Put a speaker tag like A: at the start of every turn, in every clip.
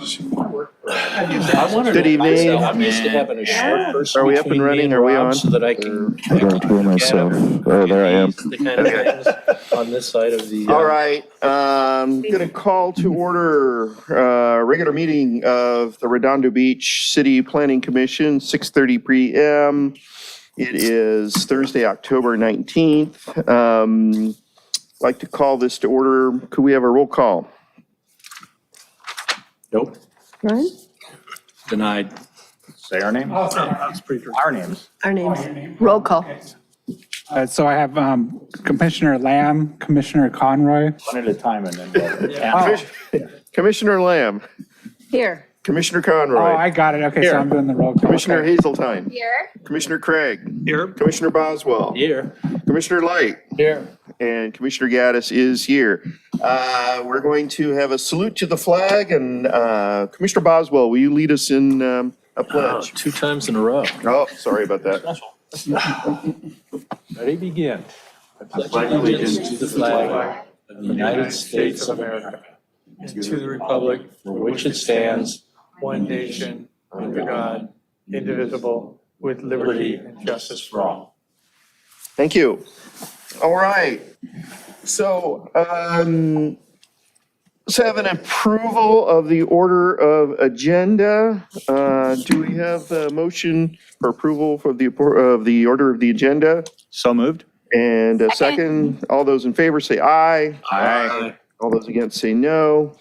A: Good evening.
B: I'm used to having a short person.
A: Are we up and running? Are we on?
B: So that I can.
C: I don't hear myself. Oh, there I am.
B: The kind of things on this side of the.
A: All right, gonna call to order, regular meeting of the Redondo Beach City Planning Commission, 6:30 PM. It is Thursday, October 19th. Like to call this to order. Could we have a roll call?
B: Nope.
D: Ryan?
B: Denied.
C: Say our names. Our names.
D: Our names. Roll call.
E: So I have Commissioner Lamb, Commissioner Conroy.
C: One at a time and then.
A: Commissioner Lamb,
D: Here.
A: Commissioner
E: Oh,
A: Conroy,
E: I got it. Okay,
A: Here.
E: so I'm doing the roll call.
A: Commissioner
E: Okay.
A: Hazeltine,
D: Here.
A: Commissioner Craig,
B: Here.
A: Commissioner Boswell,
B: Here.
A: Commissioner Light,
B: Here.
A: and Commissioner Gaddis is here. We're going to have a salute to the flag, and Commissioner Boswell, will you lead us in a pledge?
B: 2 times in a row.
A: Oh, sorry about that.
B: Ready, begin. I pledge allegiance to the flag of the United States of America and to the republic for which it stands,
F: one nation, under God, indivisible, with liberty and justice for all.
A: Thank you. All right. So, let's have an approval of the order of agenda. Do we have a motion for approval for the order of the agenda?
C: So moved.
A: And a second, all those in favor say aye.
C: Aye.
A: All those against say no.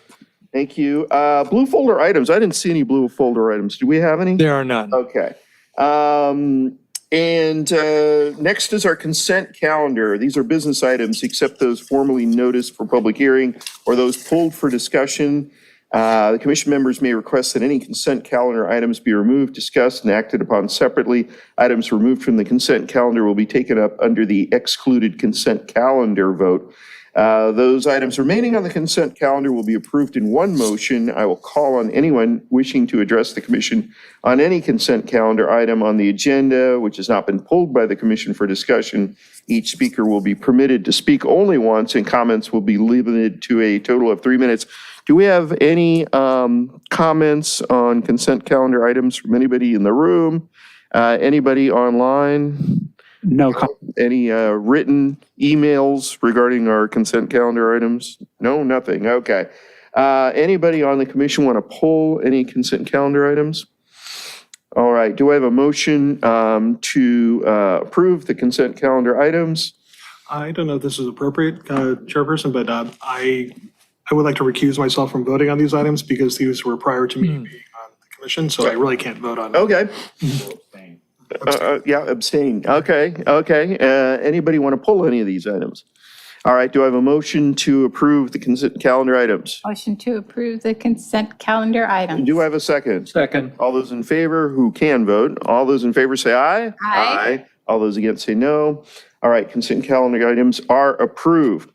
A: Thank you. Blue folder items. I didn't see any blue folder items. Do we have any?
F: There are none.
A: Okay. And next is our consent calendar. These are business items except those formally noticed for public hearing or those pulled for discussion. The commission members may request that any consent calendar items be removed, discussed, and acted upon separately. Items removed from the consent calendar will be taken up under the excluded consent calendar vote. Those items remaining on the consent calendar will be approved in one motion. I will call on anyone wishing to address the commission on any consent calendar item on the agenda, which has not been pulled by the commission for discussion. Each speaker will be permitted to speak only once, and comments will be limited to a total of 3 minutes. Do we have any comments on consent calendar items from anybody in the room? Anybody online?
E: No comment.
A: Any written emails regarding our consent calendar items? No, nothing. Okay. Anybody on the commission want to pull any consent calendar items? All right. Do I have a motion to approve the consent calendar items?
G: I don't know if this is appropriate, Chairperson, but I would like to recuse myself from voting on these items because these were prior to me being on the commission, so I really can't vote on them.
A: Okay. Yeah, abstain. Okay. Anybody want to pull any of these items? All right. Do I have a motion to approve the consent calendar items?
H: Motion to approve the consent calendar items.
A: Do I have a second?
B: Second.
A: All those in favor who can vote, all those in favor say aye.
H: Aye.
A: All those against say no. All right, consent calendar items are approved.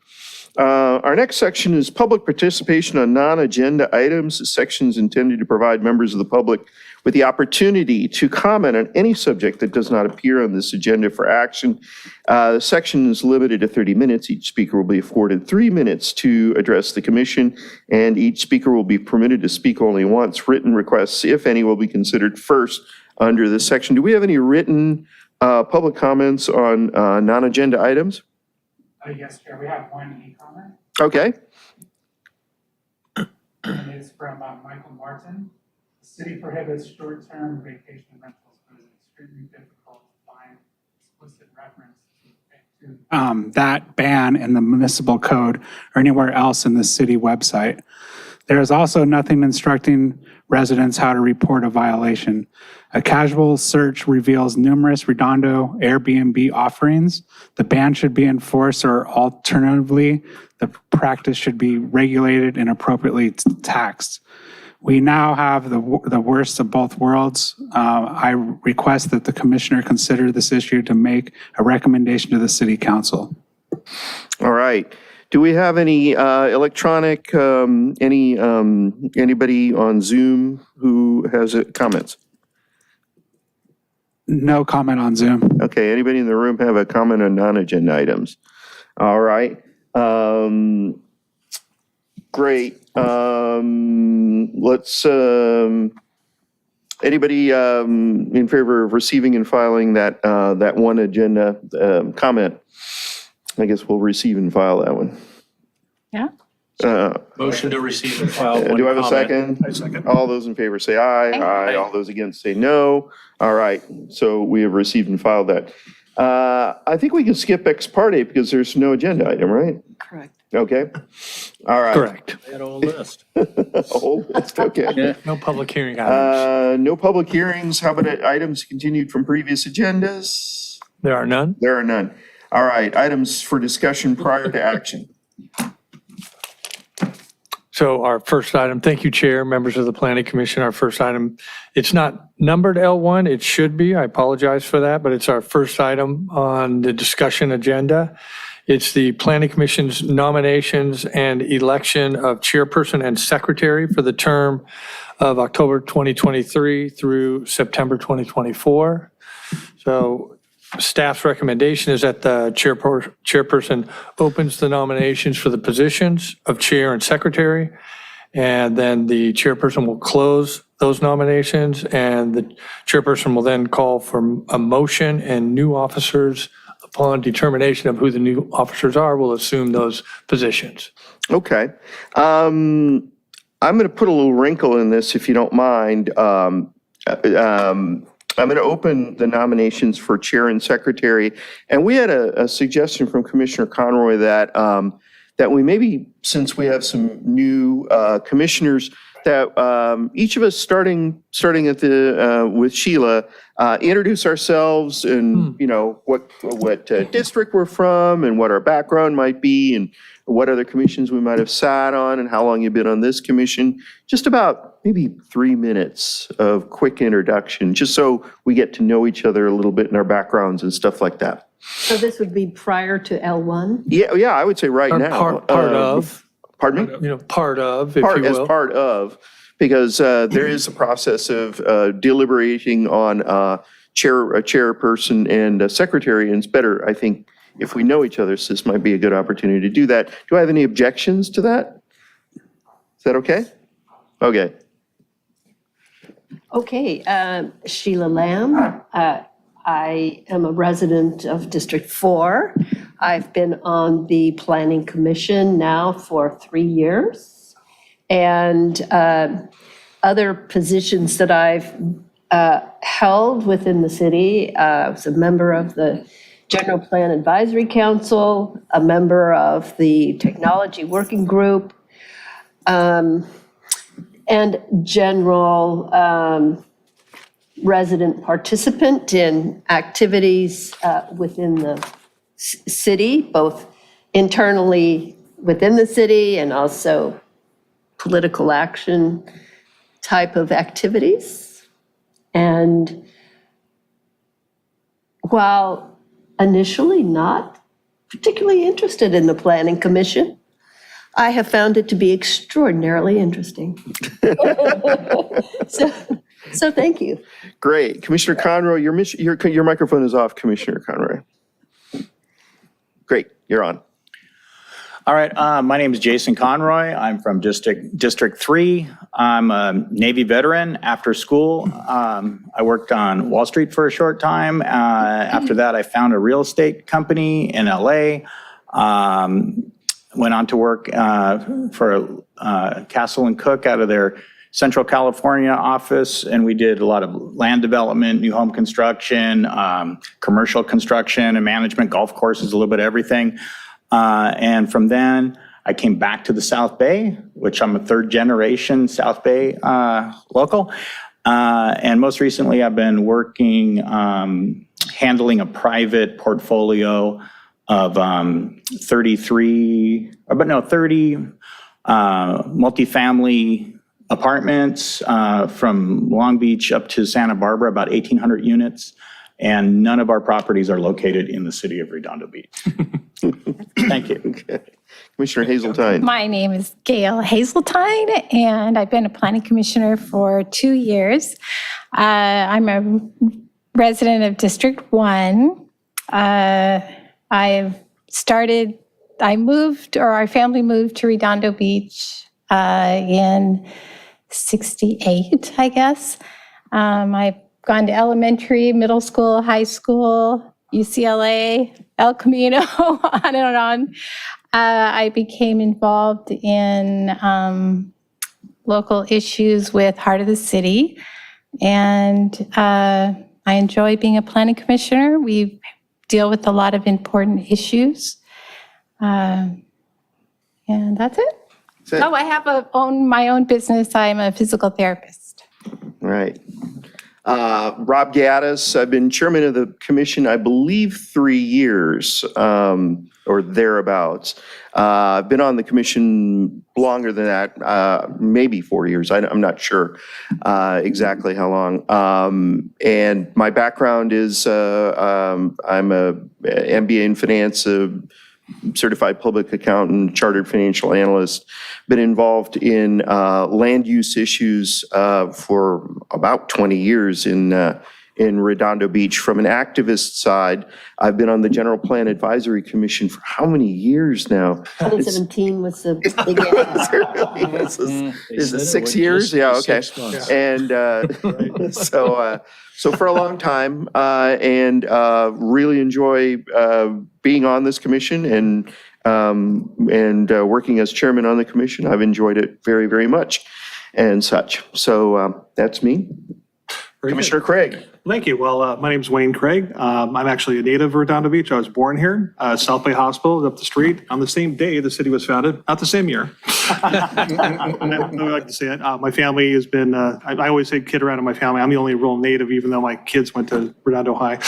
A: Our next section is public participation on non-agenda items. This section is intended to provide members of the public with the opportunity to comment on any subject that does not appear on this agenda for action. The section is limited to 30 minutes. Each speaker will be afforded 3 minutes to address the commission, and each speaker will be permitted to speak only once. Written requests, if any, will be considered first under this section. Do we have any written public comments on non-agenda items?
E: Yes, Chair, we have one e-comment.
A: Okay.
E: And it's from Michael Martin. The city prohibits short-term vacation rentals, but it's extremely difficult to find explicit reference to that ban in the municipal code or anywhere else in the city website. There is also nothing instructing residents how to report a violation. A casual search reveals numerous Redondo Airbnb offerings. The ban should be enforced, or alternatively, the practice should be regulated and appropriately taxed. We now have the worst of both worlds. I request that the commissioner consider this issue to make a recommendation to the city council.
A: All right. Do we have any electronic, anybody on Zoom who has comments?
E: No comment on Zoom.
A: Okay, anybody in the room have a comment on non-agenda items? All right. Great. Let's, anybody in favor of receiving and filing that, that one agenda comment? I guess we'll receive and file that one.
H: Yeah.
B: Motion to receive and file one
A: Do I have a
B: comment.
A: second?
G: I second.
A: All those in favor say aye. Aye. All those against say no. All right, so we have received and filed that. I think we can skip ex parte because there's no agenda item, right?
D: Correct.
A: Okay. All right.
F: Correct.
B: That whole list.
A: Oh, that's okay.
B: Yeah.
F: No public hearing items.
A: No public hearings. How about items continued from previous agendas?
F: There are none.
A: There are none. All right, items for discussion prior to action.
F: So our first item, thank you, Chair, members of the Planning Commission. Our first item, it's not numbered L1, it should be. I apologize for that, but it's our first item on the discussion agenda. It's the Planning Commission's nominations and election of chairperson and secretary for the term of October 2023 through September 2024. So staff's recommendation is that the chairperson opens the nominations for the positions of chair and secretary, and then the chairperson will close those nominations, and the chairperson will then call for a motion, and new officers, upon determination of who the new officers are, will assume those positions.
A: Okay. I'm going to put a little wrinkle in this, if you don't mind. I'm going to open the nominations for chair and secretary. And we had a suggestion from Commissioner Conroy that, that we maybe, since we have some new commissioners, that each of us, starting at the, with Sheila, introduce ourselves and, you know, what district we're from and what our background might be and what other commissions we might have sat on and how long you've been on this commission. Just about maybe 3 minutes of quick introduction, just so we get to know each other a little bit in our backgrounds and stuff like that.
D: So this would be prior to L1?
A: Yeah, I would say right
F: Or
A: now.
F: part of,
A: Pardon me?
F: you know, part of, if you
A: As
F: will.
A: part of, because there is a process of deliberating on a chairperson and a secretary, and it's better, I think, if we know each other, so this might be a good opportunity to do that. Do I have any objections to that? Is that okay? Okay.
D: Okay, Sheila Lamb. I am a resident of District 4. I've been on the Planning Commission now for 3 years. And other positions that I've held within the city, I was a member of the General Plan Advisory Council, a member of the Technology Working Group, and general resident participant in activities within the city, both internally within the city and also political action type of activities. And while initially not particularly interested in the Planning Commission, I have found it to be extraordinarily interesting. So thank you.
A: Great. Commissioner Conroy, your microphone is off, Commissioner Conroy. Great, you're on.
C: All right, my name is Jason Conroy. I'm from District 3. I'm a Navy veteran. After school, I worked on Wall Street for a short time. After that, I found a real estate company in LA. Went on to work for Castle and Cook out of their Central California office, and we did a lot of land development, new home construction, commercial construction and management, golf courses, a little bit of everything. And from then, I came back to the South Bay, which I'm a third generation South Bay local. And most recently, I've been working handling a private portfolio of 30 multifamily apartments from Long Beach up to Santa Barbara, about 1,800 units. And none of our properties are located in the city of Redondo Beach. Thank you.
A: Okay. Commissioner Hazeltine.
H: My name is Gail Hazeltine, and I've been a planning commissioner for 2 years. I'm a resident of District 1. Our family moved to Redondo Beach in 68, I guess. I've gone to elementary, middle school, high school, UCLA, El Camino, on and on. I became involved in local issues with Heart of the City, and I enjoy being a planning commissioner. We deal with a lot of important issues. And that's it.
A: That's it.
H: Oh, I have my own business. I'm a physical therapist.
A: Right. Rob Gaddis, I've been chairman of the commission, I believe, 3 years or thereabouts. I've been on the commission longer than that, maybe 4 years. I'm not sure exactly how long. And my background is I'm a MBA in finance, certified public accountant, chartered financial analyst, been involved in land use issues for about 20 years in Redondo Beach. From an activist side, I've been on the General Plan Advisory Commission for how many years now?
D: 2017 was the big
A: Is it 6 years? Yeah, okay.
B: 6 months.
A: And so for a long time, and really enjoy being on this commission and working as chairman on the commission. I've enjoyed it very, very much and such. So that's me.
G: Very good.
A: Commissioner Craig.
G: Thank you. Well, my name's Wayne Craig. I'm actually a native of Redondo Beach. I was born here. South Bay Hospital is up the street on the same day the city was founded, not the same year. I like to say it. My family has been, I always say kid around in my family. I'm the only real native, even though my kids went to Redondo High.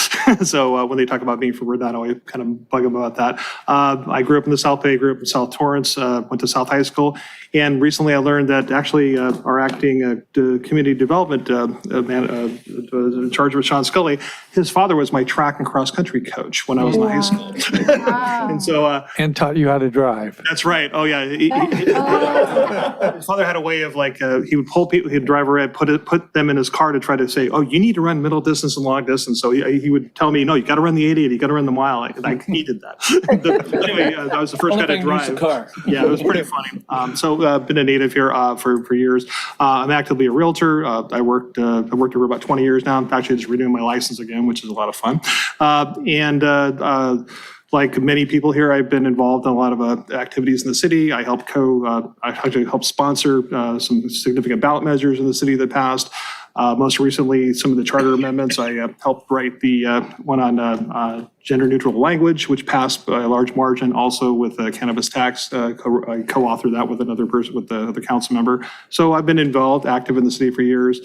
G: So when they talk about being from Redondo, I kind of bug them about that. I grew up in the South Bay, grew up in South Torrance, went to South High School. And recently I learned that actually our acting community development man in charge with Sean Scully, his father was my track and cross country coach when I was in high school. And so,
F: And taught you how to drive.
G: that's right. Oh yeah. His father had a way of like, he would pull people, he'd drive around, put them in his car to try to say, oh, you need to run middle distance and long distance. So he would tell me, no, you got to run the 88, you got to run the mile. I needed that. Anyway, I was the first guy to drive. Yeah, it was pretty funny. So been a native here for years. I'm actively a realtor. I worked here for about 20 years now. I'm actually just renewing my license again, which is a lot of fun. Like many people here, I've been involved in a lot of activities in the city. I actually helped sponsor some significant ballot measures in the city that passed. Most recently, some of the charter amendments, I helped write the one on gender neutral language, which passed by a large margin. Also with cannabis tax, I co-authored that with another person, with the other council member. So I've been involved, active in the city for years.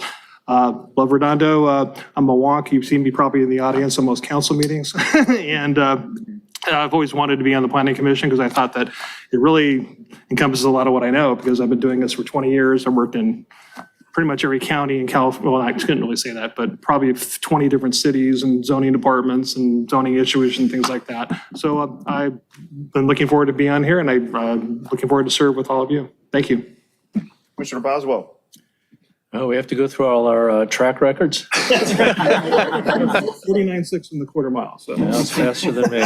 G: Love Redondo. I'm a wonk. You've seen me probably in the audience on most council meetings. And I've always wanted to be on the planning commission because I thought that it really encompasses a lot of what I know, because I've been doing this for 20 years. I've worked in pretty much every county in California. Well, I couldn't really say that, but probably 20 different cities and zoning departments and zoning issues and things like that. So I've been looking forward to being on here, and I'm looking forward to serve with all of you. Thank you.
A: Commissioner Boswell.
B: Oh, we have to go through all our track records?
G: 49.6 in the quarter mile, so.
B: That's faster than me.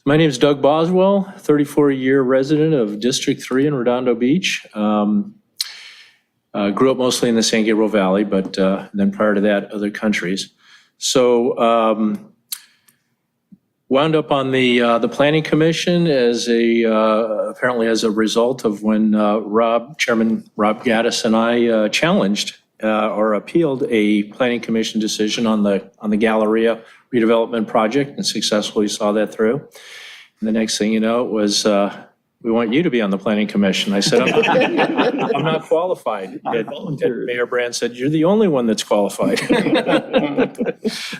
B: My name is Doug Boswell, 34-year resident of District 3 in Redondo Beach. Grew up mostly in the San Gabriel Valley, but then prior to that, other countries. So wound up on the Planning Commission as apparently as a result of when Chairman Rob Gaddis and I challenged or appealed a Planning Commission decision on the Galleria redevelopment project and successfully saw that through. And the next thing you know, it was, we want you to be on the Planning Commission. I said, I'm not qualified. And Mayor Brand said, you're the only one that's qualified.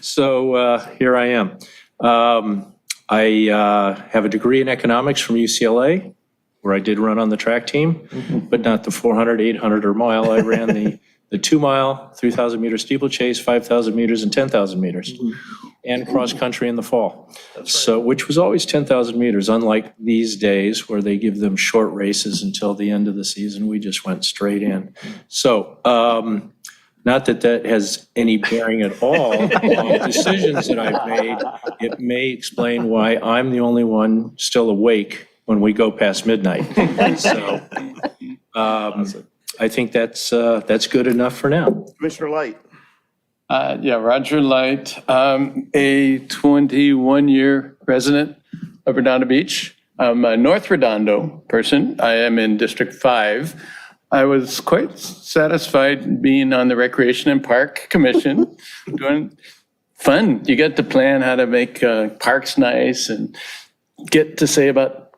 B: So here I am. I have a degree in economics from UCLA, where I did run on the track team, but not the 400, 800 or mile. I ran the 2 mile, 3,000 meter steeplechase, 5,000 meters and 10,000 meters, and cross country in the fall. So, which was always 10,000 meters, unlike these days where they give them short races until the end of the season. We just went straight in. So, not that that has any bearing at all on decisions that I've made. It may explain why I'm the only one still awake when we go past midnight. So I think that's good enough for now.
A: Commissioner Light.
I: Yeah, Roger Light, a 21-year resident of Redondo Beach. I'm a North Redondo person. I am in District 5. I was quite satisfied being on the Recreation and Park Commission, doing fun. You get to plan how to make parks nice and get to say about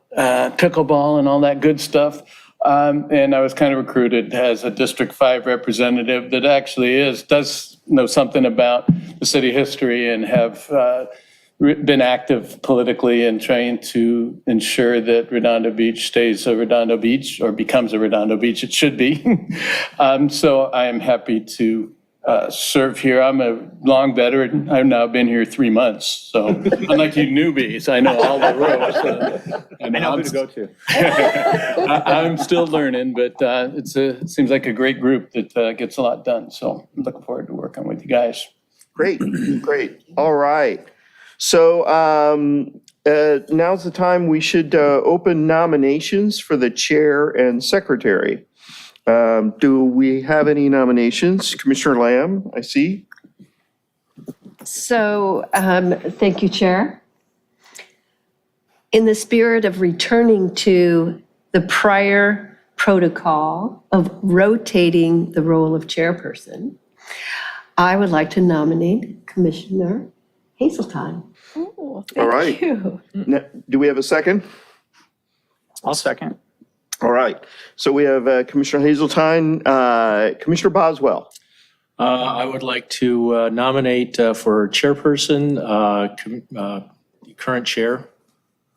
I: pickleball and all that good stuff. And I was kind of recruited as a District 5 representative that actually does know something about the city history and have been active politically in trying to ensure that Redondo Beach stays a Redondo Beach or becomes a Redondo Beach. It should be. So I am happy to serve here. I'm a long veteran. I've now been here 3 months. So unlike you newbies, I know all the ropes. And
C: I know who to go to.
I: I'm still learning, but it seems like a great group that gets a lot done. So I'm looking forward to working with you guys.
A: Great, great. All right. So now's the time we should open nominations for the chair and secretary. Do we have any nominations? Commissioner Lamb, I see.
D: So, thank you, Chair. In the spirit of returning to the prior protocol of rotating the role of chairperson, I would like to nominate Commissioner Hazeltine.
H: Oh,
A: All right.
H: thank you.
A: Do we have a second?
C: I'll second.
A: All right. So we have Commissioner Hazeltine, Commissioner Boswell.
B: I would like to nominate for chairperson, current chair,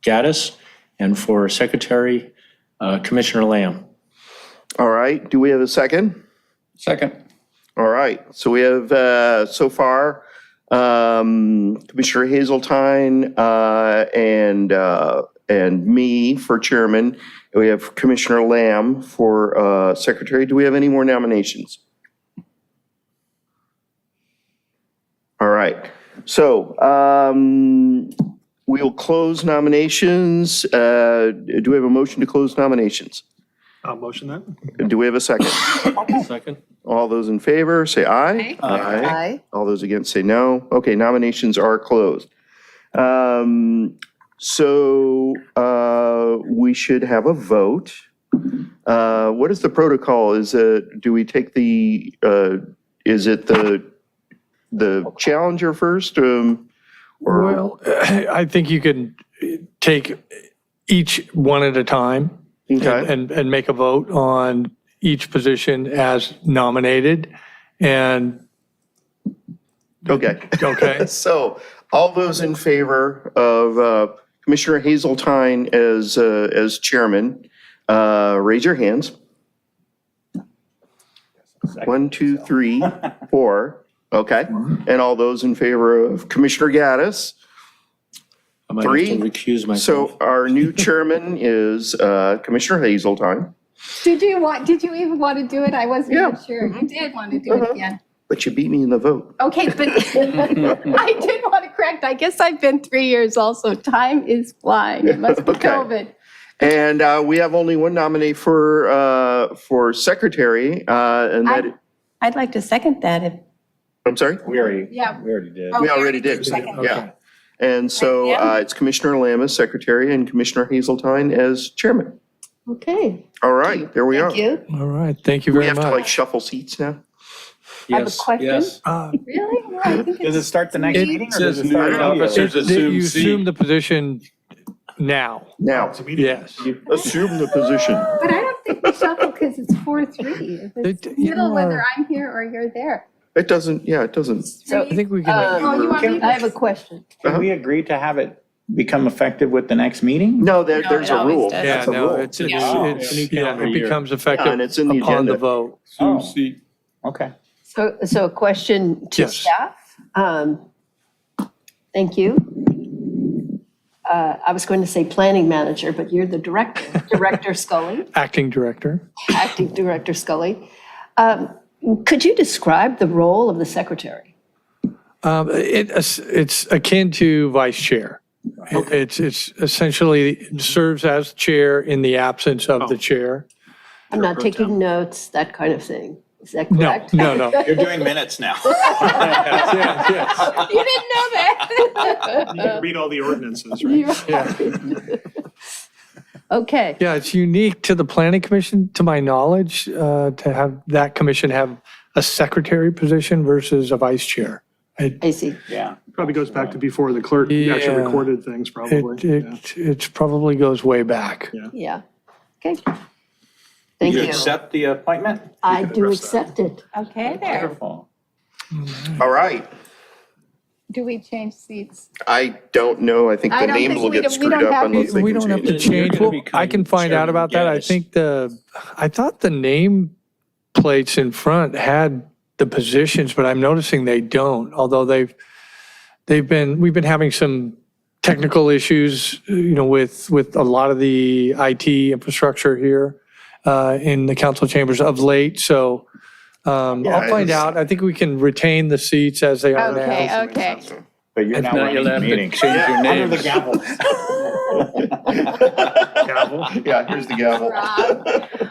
B: Gaddis, and for secretary, Commissioner Lamb.
A: All right. Do we have a second?
I: Second.
A: All right. So we have so far Commissioner Hazeltine and me for chairman. We have Commissioner Lamb for secretary. Do we have any more nominations? All right. So we'll close nominations. Do we have a motion to close nominations?
G: I'll motion that.
A: Do we have a second?
B: Second.
A: All those in favor, say aye.
D: Aye.
A: All those against, say no. Okay, nominations are closed. So we should have a vote. What is the protocol? Do we take is it the challenger first? Or
F: Well, I think you can take each one at a time
A: Okay.
F: and make a vote on each position as nominated. And,
A: Okay.
F: okay,
A: So all those in favor of Commissioner Hazeltine as chairman, raise your hands. 1, 2, 3, 4. Okay. And all those in favor of Commissioner Gaddis?
B: I might
A: Three.
B: have to recuse myself.
A: So our new chairman is Commissioner Hazeltine,
H: Did you even want to do it? I wasn't
A: Yeah.
H: even sure. You did want to do it again.
A: but you beat me in the vote.
H: Okay, but I did want to correct. I guess I've been 3 years also. Time is flying. It must be
A: Okay.
H: COVID.
A: And we have only one nominee for secretary, and that,
H: I'd like to second that.
A: I'm sorry?
C: We already did.
H: Oh,
A: We already did, yeah. And so it's Commissioner Lamb as secretary and Commissioner Hazeltine as chairman.
D: Okay,
A: All right, there we are.
D: thank you.
F: all right, thank you
A: We
F: very
A: have to like
F: much.
A: shuffle seats now?
D: I have a
B: Yes,
D: question.
B: yes.
H: Really? Well, I think
C: Does it
H: it's
C: start the next
F: It
C: meeting or
B: says
C: does it
B: new
C: start?
B: officers assume
F: You
B: seat.
F: assume the position now,
A: Now,
F: yes.
A: assume the position.
H: But I don't think we shuffle because it's 4-3. It's
F: You
H: middle whether
F: are-
H: I'm here or you're there.
A: It doesn't, yeah, it doesn't.
D: So,
F: I think we can,
H: Oh, you want me
D: I have a
H: to?
D: question.
C: Can we agree to have it become effective with the next meeting?
A: No, there's
H: it
A: a
H: always
A: rule.
H: does.
F: yeah,
A: That's a
F: no,
A: rule.
F: it's,
C: Yeah.
F: it becomes
A: Yeah,
F: effective
A: and it's in the
F: upon the
A: agenda.
F: vote.
C: Oh.
B: Seat.
C: Okay.
D: So a question to
F: Yes.
D: staff. Thank you. I was going to say planning manager, but you're the director, Director Scully,
F: Acting director.
D: acting Director Scully. Could you describe the role of the secretary?
F: It's akin to vice chair. It's essentially serves as chair in the absence of the chair.
D: I'm not taking notes, that kind of thing. Is that
F: No,
D: correct?
F: no.
C: You're doing minutes now.
F: Yes, yes.
H: You didn't know that.
G: You can read all the ordinances, right?
F: Yeah.
D: Okay,
F: Yeah, it's unique to the planning commission, to my knowledge, to have that commission have a secretary position versus a vice chair.
D: I see.
C: Yeah.
G: Probably goes back to before the clerk actually
F: Yeah.
G: recorded things, probably.
F: It probably goes way back.
D: Yeah. Okay. Thank
C: You
D: you.
C: accept the appointment?
D: I do accept it.
H: Okay, there.
C: Wonderful.
A: All right.
H: Do we change seats?
A: I don't know. I think
H: I
A: the
H: don't
A: name
H: think
A: will
H: we
A: get
H: don't- we
A: screwed
H: don't
A: up
H: have-
A: unless they
F: We
A: can
F: don't have to
A: change it.
B: You're
F: change.
B: gonna
F: Well,
B: become
F: I can find out
B: Chairman
F: about that. I
B: Gaddis.
F: think I thought the name plates in front had the positions, but I'm noticing they don't, although we've been having some technical issues, with a lot of the IT infrastructure here in the council chambers of late. So I'll find out. I think we can retain the seats as they are
H: Okay,
F: now.
H: okay.
C: But you're
B: If
C: not
B: not, you'll
C: running the
B: have to
C: meeting.
B: change your
C: Under
B: name.
C: the gavel.
G: Gavel.
A: Yeah, here's the gavel.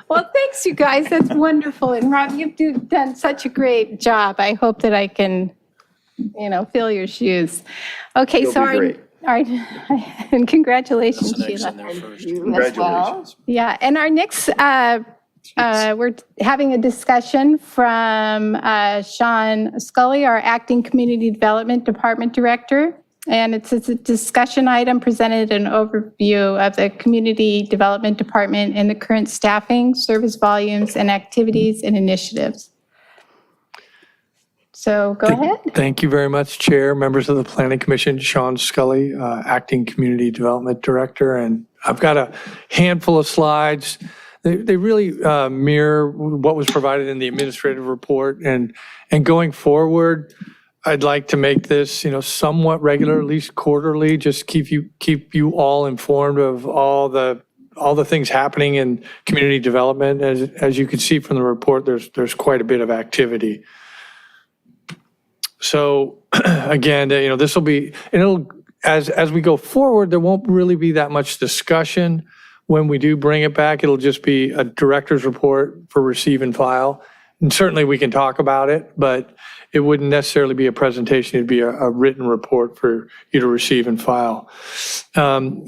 H: Well, thanks, you guys. That's wonderful. And Rob, you've done such a great job. I hope that I can, fill your shoes. Okay,
A: You'll
H: so
A: be great.
H: and congratulations,
B: That's an X
H: Sheila.
B: in there first.
D: You as well.
A: Congratulations.
H: Yeah, and our next, we're having a discussion from Sean Scully, our Acting Community Development Department Director. And it's a discussion item presented an overview of the Community Development Department and the current staffing, service volumes, and activities and initiatives. So go ahead.
F: Thank you very much, Chair, members of the Planning Commission, Sean Scully, Acting Community Development Director. And I've got a handful of slides. They really mirror what was provided in the administrative report. And going forward, I'd like to make this, somewhat regular, at least quarterly, just keep you all informed of all the things happening in community development. As you can see from the report, there's quite a bit of activity. So again, this will be, and as we go forward, there won't really be that much discussion. When we do bring it back, it'll just be a director's report for receive and file. And certainly we can talk about it, but it wouldn't necessarily be a presentation. It'd be a written report for you to receive and file. And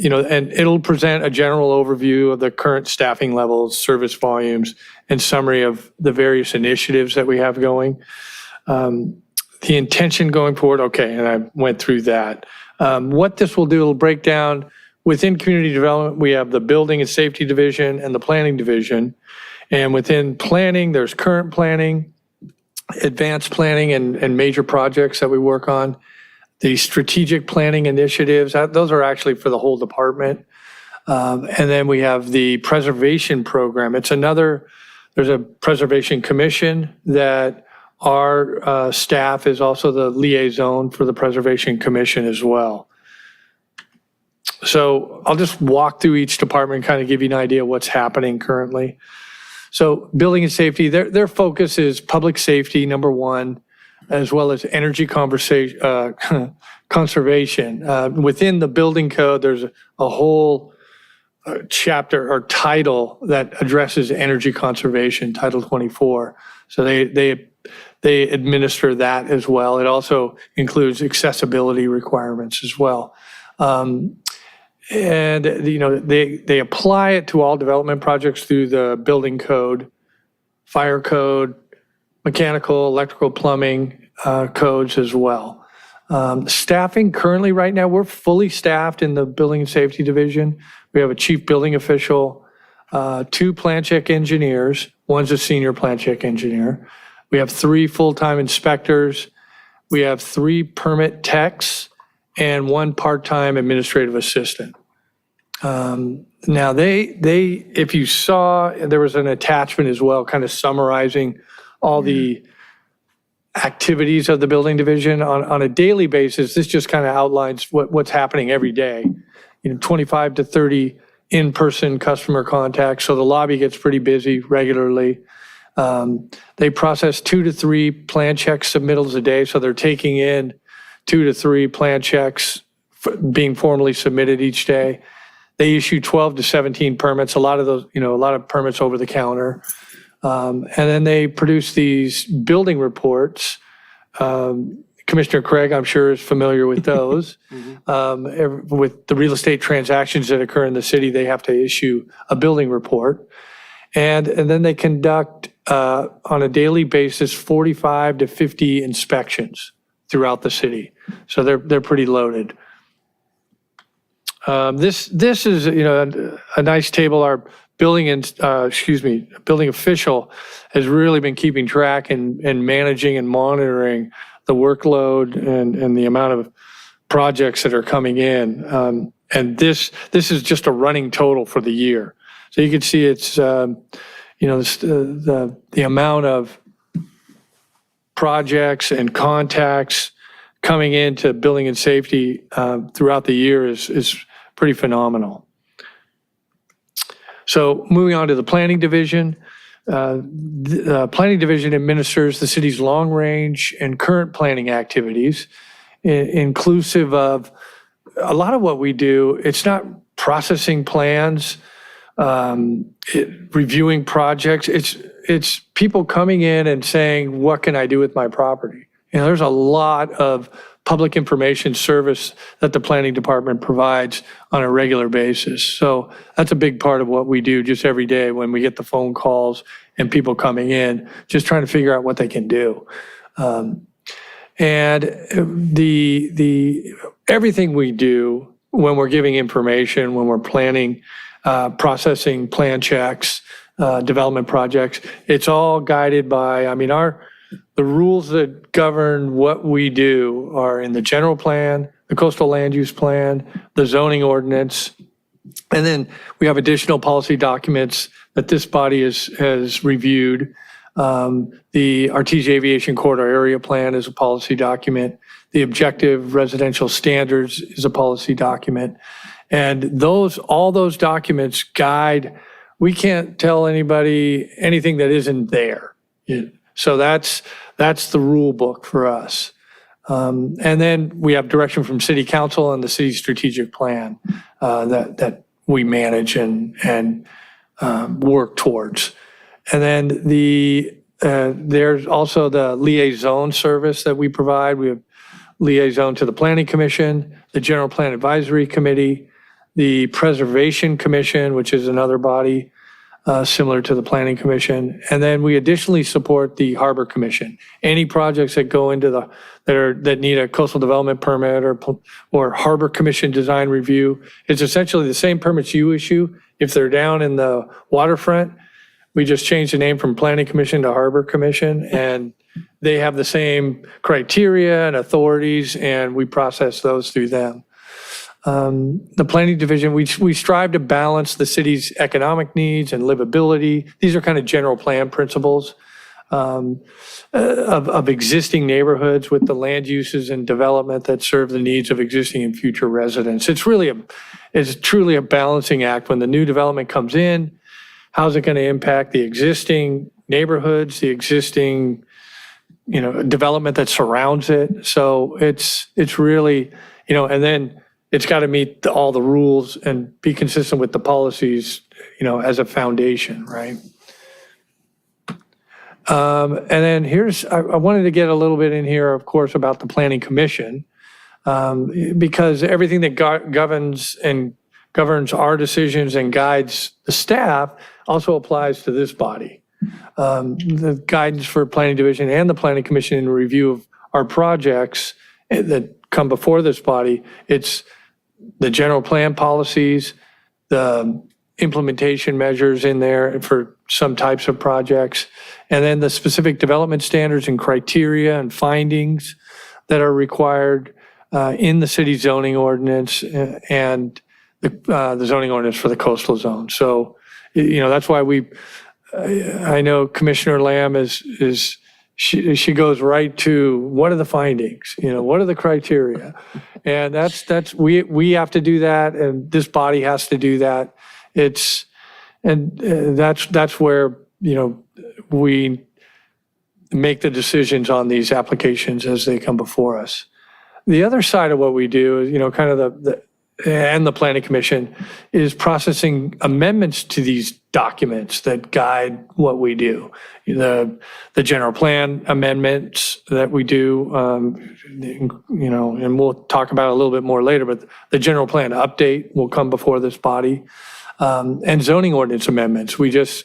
F: it'll present a general overview of the current staffing levels, service volumes, and summary of the various initiatives that we have going. The intention going forward, okay, and I went through that. What this will do, it'll break down within community development, we have the building and safety division and the planning division. And within planning, there's current planning, advanced planning, and major projects that we work on. The strategic planning initiatives, those are actually for the whole department. And then we have the preservation program. There's a preservation commission that our staff is also the liaison for the Preservation Commission as well. So I'll just walk through each department and kind of give you an idea of what's happening currently. So building and safety, their focus is public safety, number one, as well as energy conservation. Within the building code, there's a whole chapter or title that addresses energy conservation, Title 24. So they administer that as well. It also includes accessibility requirements as well. And, they apply it to all development projects through the building code, fire code, mechanical, electrical, plumbing codes as well. Staffing currently right now, we're fully staffed in the building and safety division. We have a chief building official, 2 plan check engineers, one's a senior plan check engineer. We have 3 full-time inspectors. We have 3 permit techs and 1 part-time administrative assistant. Now if you saw, there was an attachment as well, kind of summarizing all the activities of the building division on a daily basis. This just kind of outlines what's happening every day. 25 to 30 in-person customer contacts. So the lobby gets pretty busy regularly. They process 2 to 3 plan check submittals a day. So they're taking in 2 to 3 plan checks being formally submitted each day. They issue 12 to 17 permits, a lot of those, a lot of permits over the counter. And then they produce these building reports. Commissioner Craig, I'm sure, is familiar with those. With the real estate transactions that occur in the city, they have to issue a building report. And then they conduct, on a daily basis, 45 to 50 inspections throughout the city. So they're pretty loaded. This is, a nice table. Our building official has really been keeping track and managing and monitoring the workload and the amount of projects that are coming in. And this is just a running total for the year. So you can see it's, the amount of projects and contacts coming into building and safety throughout the year is pretty phenomenal. So moving on to the planning division. The planning division administers the city's long-range and current planning activities, inclusive of a lot of what we do. It's not processing plans, reviewing projects. It's people coming in and saying, what can I do with my property? There's a lot of public information service that the planning department provides on a regular basis. So that's a big part of what we do just every day when we get the phone calls and people coming in, just trying to figure out what they can do. And everything we do when we're giving information, when we're planning, processing plan checks, development projects, it's all guided by, the rules that govern what we do are in the general plan, the coastal land use plan, the zoning ordinance, and then we have additional policy documents that this body has reviewed. The Artesia Aviation Corridor Area Plan is a policy document. The Objective Residential Standards is a policy document. And all those documents guide, we can't tell anybody anything that isn't there. So that's the rule book for us. And then we have direction from City Council and the city strategic plan that we manage and work towards. And then there's also the liaison service that we provide. We have liaison to the Planning Commission, the General Plan Advisory Committee, the Preservation Commission, which is another body similar to the Planning Commission. And then we additionally support the Harbor Commission. Any projects that go into that need a coastal development permit or Harbor Commission design review, it's essentially the same permits you issue. If they're down in the waterfront, we just change the name from Planning Commission to Harbor Commission, and they have the same criteria and authorities, and we process those through them. The planning division, we strive to balance the city's economic needs and livability. These are kind of general plan principles of existing neighborhoods with the land uses and development that serve the needs of existing and future residents. It's truly a balancing act. When the new development comes in, how's it going to impact the existing neighborhoods, the existing development that surrounds it? So it's really, and then it's got to meet all the rules and be consistent with the policies, as a foundation, right? And then I wanted to get a little bit in here, of course, about the Planning Commission, because everything that governs our decisions and guides the staff also applies to this body. The guidance for Planning Division and the Planning Commission in review of our projects that come before this body, it's the general plan policies, the implementation measures in there for some types of projects, and then the specific development standards and criteria and findings that are required in the city zoning ordinance and the zoning ordinance for the coastal zone. So, that's why I know Commissioner Lamb she goes right to what are the findings, what are the criteria? And we have to do that, and this body has to do that. That's where, we make the decisions on these applications as they come before us. the other side of what we do is, kind of and the Planning Commission is processing amendments to these documents that guide what we do. The general plan amendments that we do, and we'll talk about it a little bit more later, but the general plan update will come before this body. And zoning ordinance amendments. We just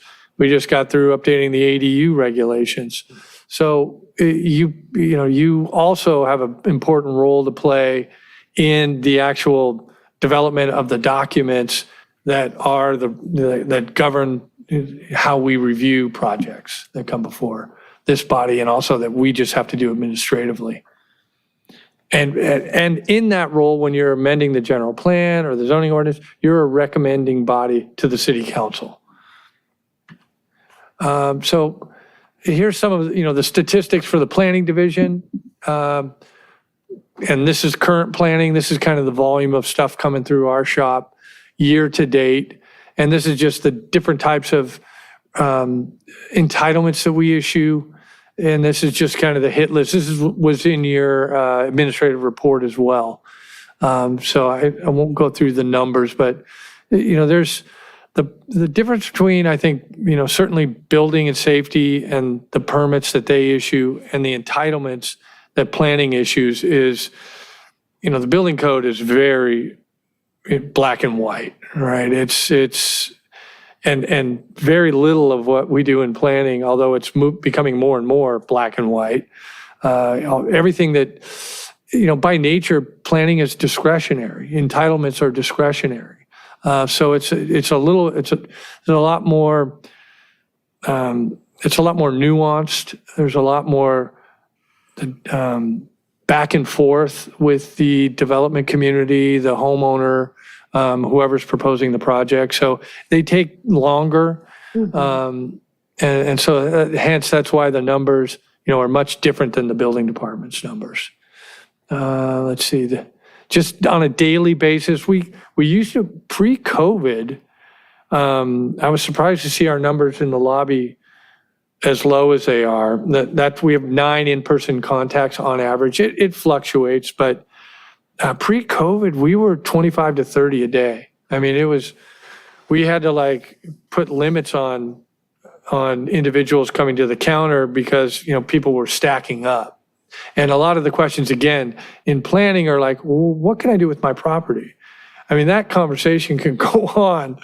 F: got through updating the ADU regulations. So you also have an important role to play in the actual development of the documents that are that govern how we review projects that come before this body, and also that we just have to do administratively. And in that role, when you're amending the general plan or the zoning ordinance, you're a recommending body to the city council. So here's some of the statistics for the planning division. And this is current planning. This is kind of the volume of stuff coming through our shop year to date. And this is just the different types of entitlements that we issue. And this is just kind of the hit list. This was in your administrative report as well. So I won't go through the numbers, but there's the difference between, I think, certainly building and safety and the permits that they issue and the entitlements that planning issues is, the building code is very black and white, right? It's and very little of what we do in planning, although it's becoming more and more black and white. Everything that, by nature, planning is discretionary. Entitlements are discretionary. So it's a lot more nuanced. There's a lot more back and forth with the development community, the homeowner, whoever's proposing the project. So they take longer. And so hence that's why the numbers, are much different than the building department's numbers. Let's see, just on a daily basis, we used to, pre-COVID, I was surprised to see our numbers in the lobby as low as they are. That we have 9 in-person contacts on average. It fluctuates, but pre-COVID, we were 25 to 30 a day. I mean, we had to put limits on individuals coming to the counter because, people were stacking up. And a lot of the questions, again, in planning are like, well, what can I do with my property? I mean, that conversation can go on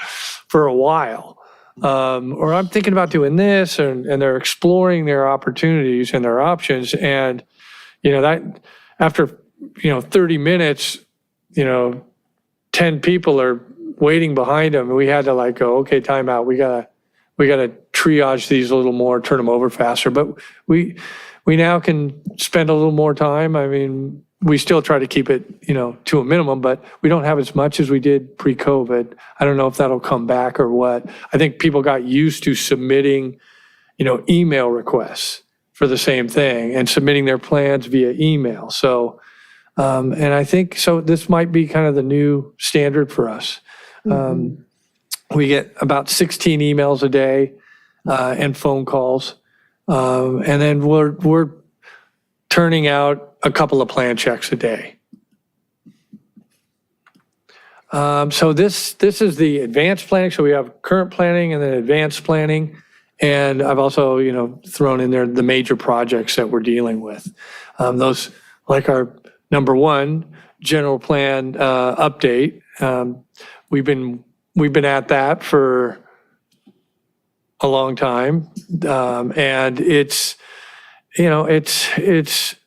F: for a while. Or I'm thinking about doing this, and they're exploring their opportunities and their options. And, that after, 30 minutes, 10 people are waiting behind them. And we had to go, okay, time out. We gotta triage these a little more, turn them over faster. But we now can spend a little more time. I mean, we still try to keep it, to a minimum, but we don't have as much as we did pre-COVID. I don't know if that'll come back or what. I think people got used to submitting, email requests for the same thing and submitting their plans via email. So, and I think, so this might be kind of the new standard for us. We get about 16 emails a day and phone calls. And then we're turning out a couple of plan checks a day. So this is the advanced planning. So we have current planning and then advanced planning. And I've also, thrown in there the major projects that we're dealing with. Those, like our number 1 general plan update. We've been at that for a long time. And it's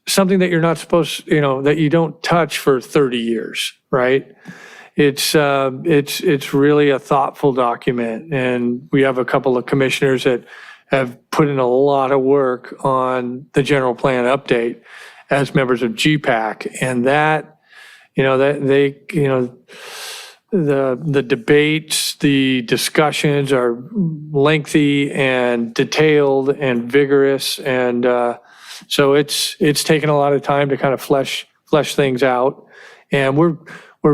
F: something that you're not supposed, that you don't touch for 30 years, right? It's really a thoughtful document, and we have a couple of commissioners that have put in a lot of work on the general plan update as members of GPAC, and that, the debates, the discussions are lengthy and detailed and vigorous, and so it's taken a lot of time to kind of flesh things out, and we're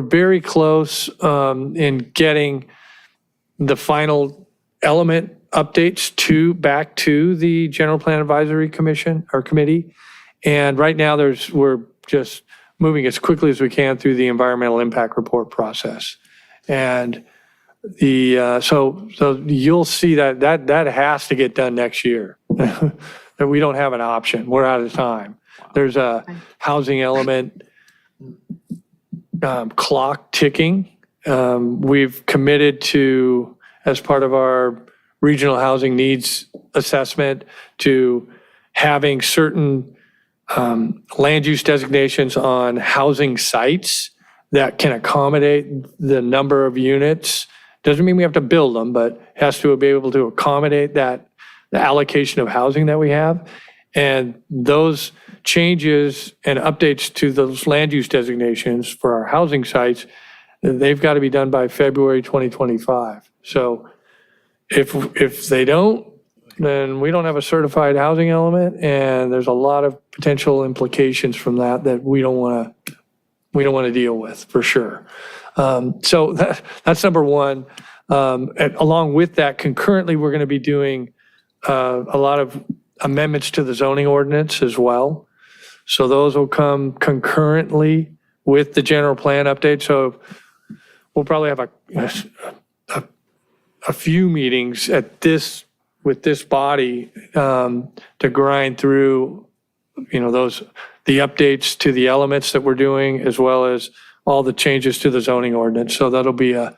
F: very close in getting the final element updates back to the General Plan Advisory Commission or committee. And right now we're moving as quickly as we can through the environmental impact report process. And so you'll see that has to get done next year. That we don't have an option. We're out of time. There's a housing element clock ticking. We've committed to, as part of our regional housing needs assessment, to having certain land use designations on housing sites that can accommodate the number of units. Doesn't mean we have to build them, but has to be able to accommodate the allocation of housing that we have. And those changes and updates to those land use designations for our housing sites, they've got to be done by February 2025. So if they don't, then we don't have a certified housing element, and there's a lot of potential implications from that we don't want to deal with, for sure. So that's number one. And along with that, concurrently, we're going to be doing a lot of amendments to the zoning ordinance as well. So those will come concurrently with the general plan update. So we'll probably have a few meetings with this body to grind through, the updates to the elements that we're doing, as well as all the changes to the zoning ordinance. So that'll be a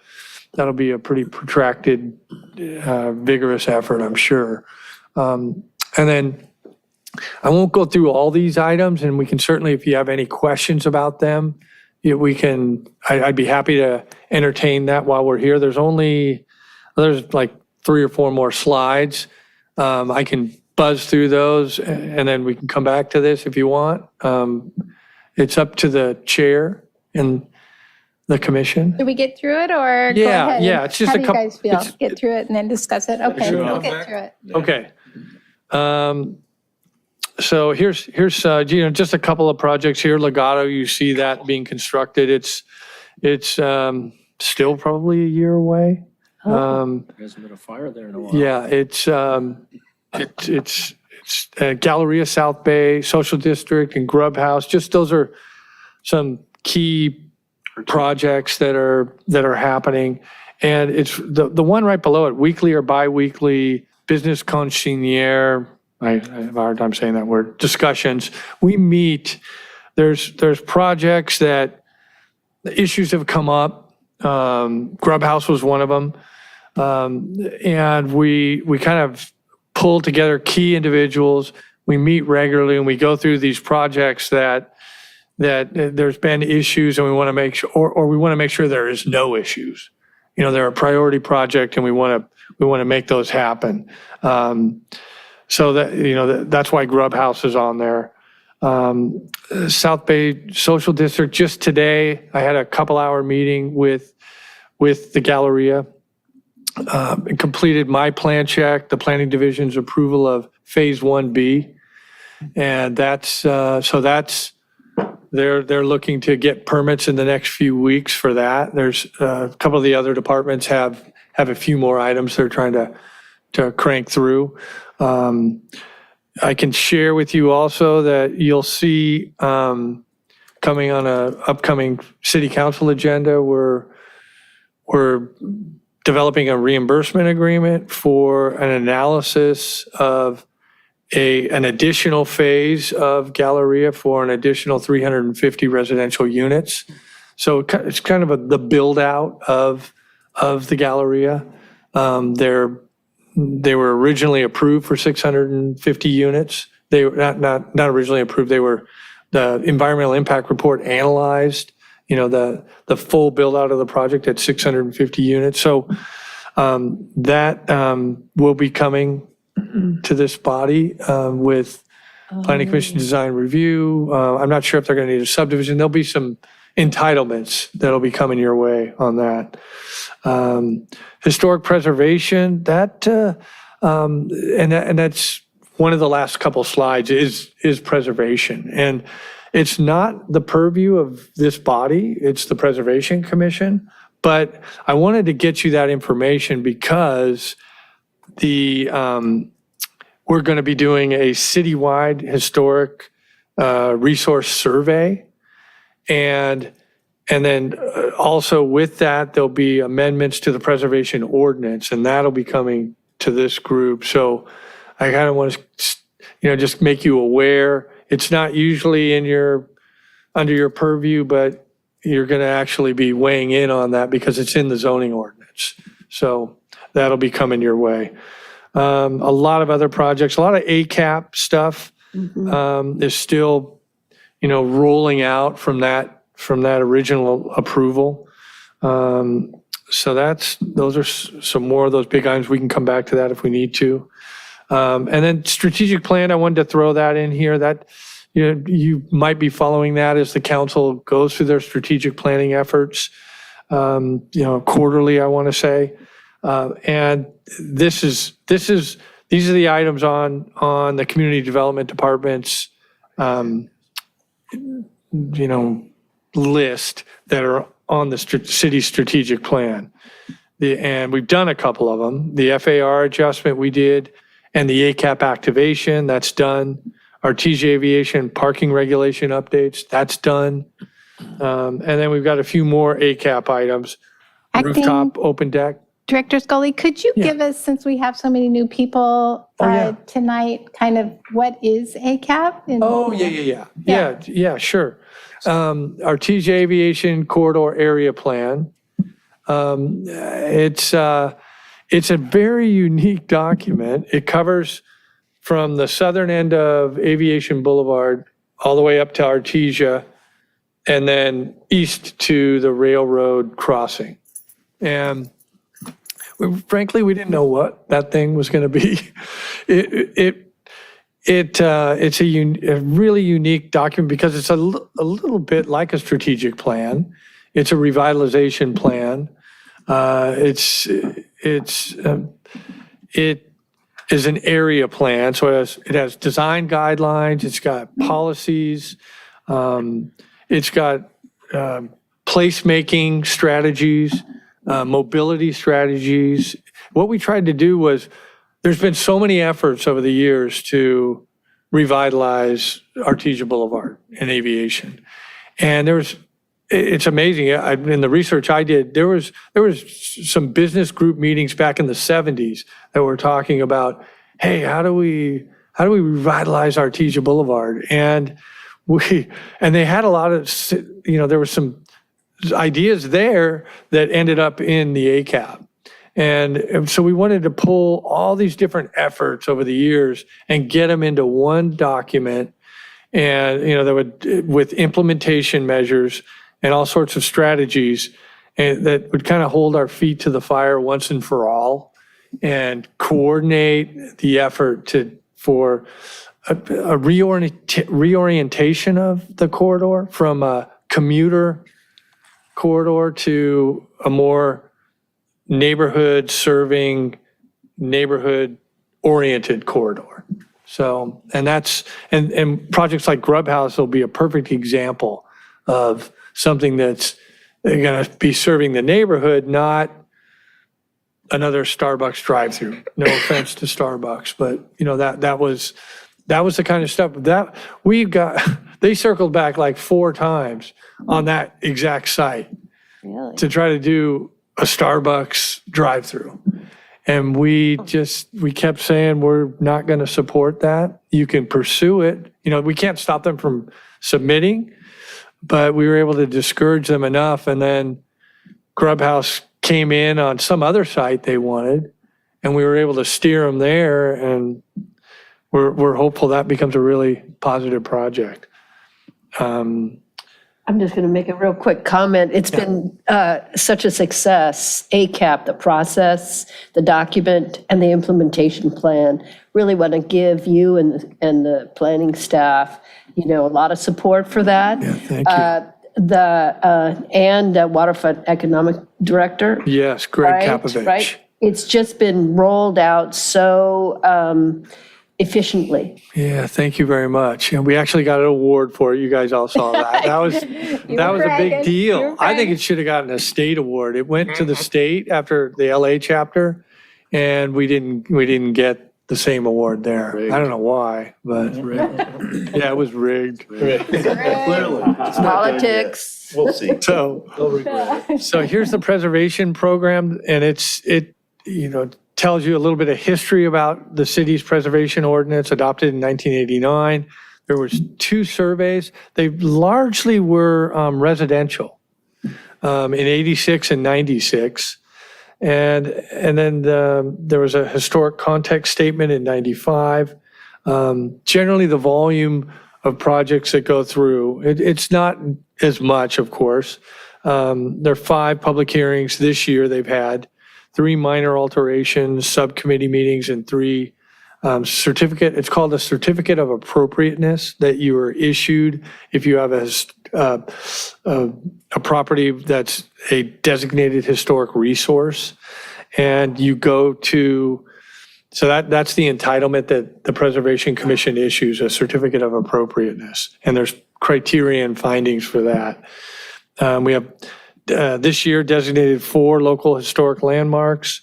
F: pretty protracted, vigorous effort, I'm sure. And then I won't go through all these items, and we can certainly, if you have any questions about them, I'd be happy to entertain that while we're here. There's like 3 or 4 more slides. I can buzz through those, and then we can come back to this if you want. It's up to the chair and the commission.
H: Do we get through it, or go
F: Yeah,
H: ahead?
F: yeah, it's just
H: How
F: a
H: do you
F: couple-
H: guys feel? Get through it and then discuss it? Okay,
F: Sure.
H: we'll get through it.
F: Okay. So here's just a couple of projects here. Legato, you see that being constructed. It's still probably a year away.
B: There hasn't been a fire there in a while.
F: Yeah, it's Galleria South Bay, Social District, and Grub House. Just those are some key projects that are happening. And it's the one right below it, weekly or biweekly business concierge. I have a hard time saying that word. Discussions. We meet. There's projects that issues have come up. Grub House was one of them. And we kind of pull together key individuals. We meet regularly, and we go through these projects that there's been issues, and we want to make sure, or we want to make sure there is no issues. They're a priority project, and we want to make those happen. So that's why Grub House is on there. South Bay Social District, just today, I had a couple-hour meeting with the Galleria. Completed my plan check, the planning division's approval of phase 1B. And they're looking to get permits in the next few weeks for that. There's a couple of the other departments have a few more items they're trying to crank through. I can share with you also that you'll see coming on a upcoming city council agenda, we're developing a reimbursement agreement for an analysis of an additional phase of Galleria for an additional 350 residential units. So it's kind of the build out of the Galleria. They were originally approved for 650 units. They were not originally approved. They were, the environmental impact report analyzed, the full build out of the project at 650 units. So that will be coming to this body with Planning Commission design review. I'm not sure if they're going to need a subdivision. There'll be some entitlements that'll be coming your way on that. Historic preservation, and that's one of the last couple slides is preservation. And it's not the purview of this body, it's the Preservation Commission. But I wanted to get you that information because we're going to be doing a citywide historic resource survey. And then also with that, there'll be amendments to the preservation ordinance, and that'll be coming to this group. So I kind of want to, just make you aware. It's not usually under your purview, but you're going to actually be weighing in on that because it's in the zoning ordinance. So that'll be coming your way. A lot of other projects, a lot of ACAP stuff is still, rolling out from that original approval. So those are some more of those big items. We can come back to that if we need to. And then strategic plan, I wanted to throw that in here. That you might be following that as the council goes through their strategic planning efforts, quarterly, I want to say. And these are the items on the community development department's, list that are on the city strategic plan. And we've done a couple of them. The FAR adjustment we did, and the ACAP activation, that's done. Our TJ Aviation parking regulation updates, that's done. And then we've got a few more ACAP items. Rooftop, open deck.
H: Director Scully, could you give us, since we have so many new people tonight, kind of what is ACAP?
F: Yeah, sure. Our TJ Aviation Corridor Area Plan. It's a very unique document. It covers from the southern end of Aviation Boulevard all the way up to Artesia, and then east to the railroad crossing. And frankly, we didn't know what that thing was going to be. It's a really unique document because it's a little bit like a strategic plan. It's a revitalization plan. It is an area plan, so it has design guidelines. It's got policies. It's got placemaking strategies, mobility strategies. What we tried to do was, there's been so many efforts over the years to revitalize Artesia Boulevard and aviation. And it's amazing. In the research I did, there was some business group meetings back in the 70s that were talking about, hey, how do we revitalize Artesia Boulevard? And they had a lot of, there were some ideas there that ended up in the ACAP. And so we wanted to pull all these different efforts over the years and get them into one document, and that would, with implementation measures and all sorts of strategies, and that would kind of hold our feet to the fire once and for all, and coordinate the effort for a reorientation of the corridor from a commuter corridor to a more neighborhood-serving, neighborhood-oriented corridor. So, and projects like Grub House will be a perfect example of something that's going to be serving the neighborhood, not another Starbucks drive-through. No offense to Starbucks, but that was the kind of stuff that they circled back like 4 times on that exact site to try to do a Starbucks drive-through. And we kept saying, we're not going to support that. You can pursue it. We can't stop them from submitting, but we were able to discourage them enough. And then Grub House came in on some other site they wanted, and we were able to steer them there. And we're hopeful that becomes a really positive project.
D: I'm just going to make a real quick comment. It's been such a success, ACAP, the process, the document, and the implementation plan. Really want to give you and the planning staff, a lot of support for that.
F: Yeah, thank you.
D: The Waterfront Economic Director.
F: Yes, Greg Kapovich.
D: Right. It's just been rolled out so efficiently.
F: Yeah, thank you very much. And we actually got an award for it. You guys all saw that. That was a big deal. I think it should have gotten a state award. It went to the state after the LA chapter, and we didn't get the same award there. I don't know why, but yeah, it was rigged.
I: Clearly.
D: Politics.
A: We'll see.
F: So here's the preservation program, and it tells you a little bit of history about the city's preservation ordinance adopted in 1989. There was 2 surveys. They largely were residential in 86 and 96. And then there was a historic context statement in 95. Generally, the volume of projects that go through, it's not as much, of course. There are 5 public hearings this year they've had, 3 minor alterations, subcommittee meetings, and 3 it's called a certificate of appropriateness that you are issued if you have a property that's a designated historic resource. And you go to, so that's the entitlement that the Preservation Commission issues, a certificate of appropriateness. And there's criteria and findings for that. We have this year designated 4 local historic landmarks,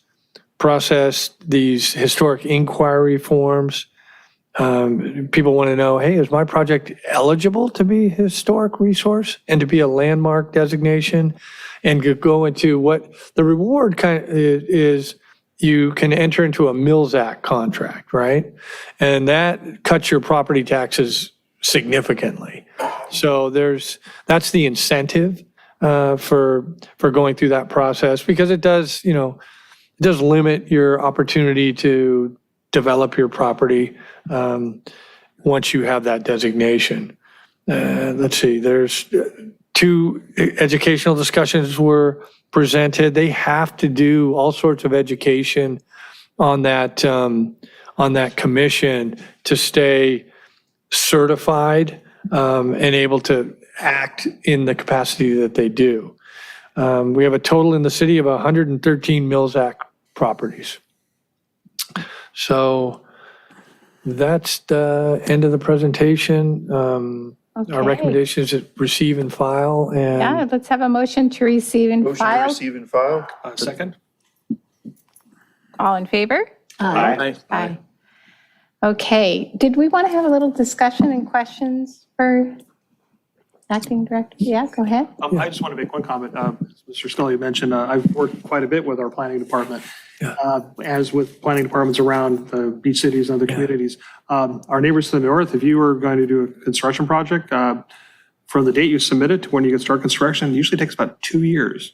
F: processed these historic inquiry forms. People want to know, hey, is my project eligible to be a historic resource and to be a landmark designation? And go into what the reward kind of is. You can enter into a Mills Act contract, right? And that cuts your property taxes significantly. So that's the incentive for going through that process, because it does limit your opportunity to develop your property once you have that designation. Let's see, there's 2 educational discussions were presented. They have to do all sorts of education on that commission to stay certified and able to act in the capacity that they do. We have a total in the city of 113 Mills Act properties. So that's the end of the presentation. Our recommendation is to receive and file. And
H: Yeah, let's have a motion to receive and
A: Motion to
H: file.
A: receive and file.
G: Second?
H: All in favor?
C: Aye.
H: Aye. Okay, did we want to have a little discussion and questions for acting director? Yeah, go ahead.
G: I just want to make one comment. Mr. Scully mentioned, I've worked quite a bit with our planning department. As with planning departments around the beach cities and other communities. Our neighbors to the north, if you were going to do a construction project, from the date you submit it to when you can start construction, it usually takes about 2 years.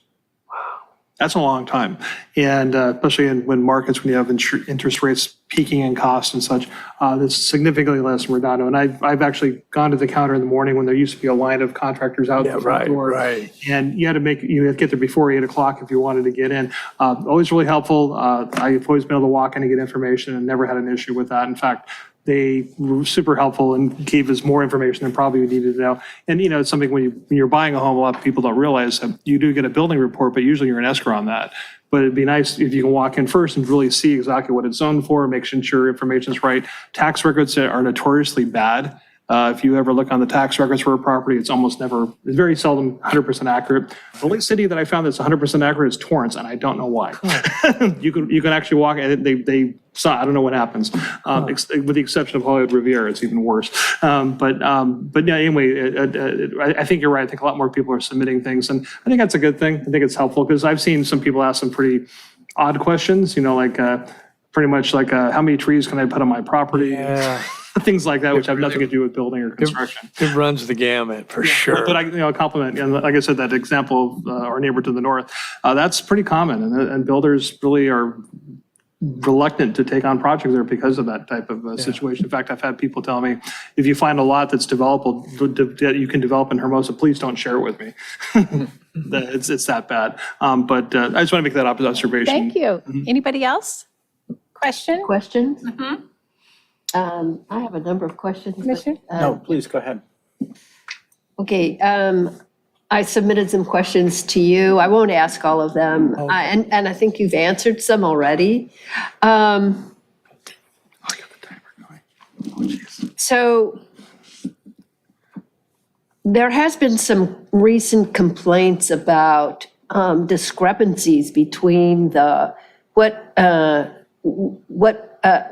G: That's a long time. And especially when markets, when you have interest rates peaking in costs and such, that's significantly less in Redondo. And I've actually gone to the counter in the morning when there used to be a line of contractors out the front door.
F: Right.
G: And you had to get there before 8 o'clock if you wanted to get in. Always really helpful. I've always been able to walk in and get information and never had an issue with that. In fact, they were super helpful and gave us more information than probably we needed to know. And, it's something when you're buying a home, a lot of people don't realize that you do get a building report, but usually you're an escrow on that. But it'd be nice if you can walk in first and really see exactly what it's zoned for, making sure information's right. Tax records are notoriously bad. If you ever look on the tax records for a property, it's very seldom 100% accurate. The only city that I found that's 100% accurate is Torrance, and I don't know why. You can actually walk, and they saw, I don't know what happens, with the exception of Hollywood Riviera, it's even worse. But yeah, anyway, I think you're right. I think a lot more people are submitting things, and I think that's a good thing. I think it's helpful, because I've seen some people ask some pretty odd questions, like pretty much like, how many trees can I put on my property?
F: Yeah.
G: Things like that, which have nothing to do with building or construction.
F: It runs the gamut for sure.
G: But I compliment, and like I said, that example of our neighbor to the north, that's pretty common, and builders really are reluctant to take on projects there because of that type of situation. In fact, I've had people tell me, if you find a lot that's developable, that you can develop in Hermosa, please don't share it with me. It's that bad. But I just want to make that observation.
H: Thank you. Anybody else? Question?
D: Questions? I have a number of questions. but,
H: Commissioner?
C: No, please, go ahead.
D: Okay, I submitted some questions to you. I won't ask all of them. And I think you've answered some already. So there has been some recent complaints about discrepancies between what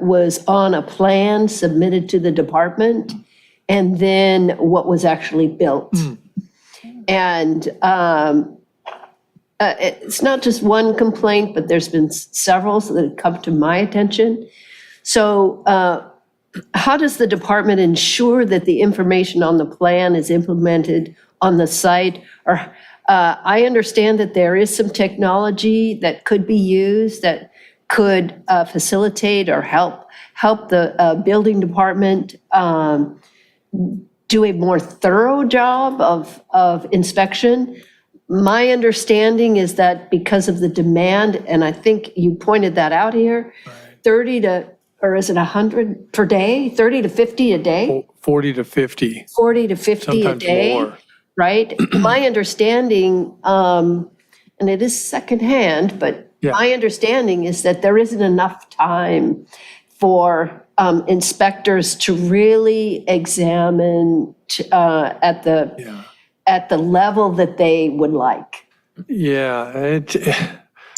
D: was on a plan submitted to the department and then what was actually built. And it's not just one complaint, but there's been several that have come to my attention. So how does the department ensure that the information on the plan is implemented on the site? Or I understand that there is some technology that could be used that could facilitate or help the building department do a more thorough job of inspection. My understanding is that because of the demand, and I think you pointed that out here, 30 to, or is it 100 per day? 30 to 50 a day?
F: 40 to 50,
D: 40 to 50 a
F: sometimes
D: day,
F: more.
D: right? My understanding, and it is secondhand, but
F: Yeah.
D: my understanding is that there isn't enough time for inspectors to really examine at the level that they would like.
F: Yeah,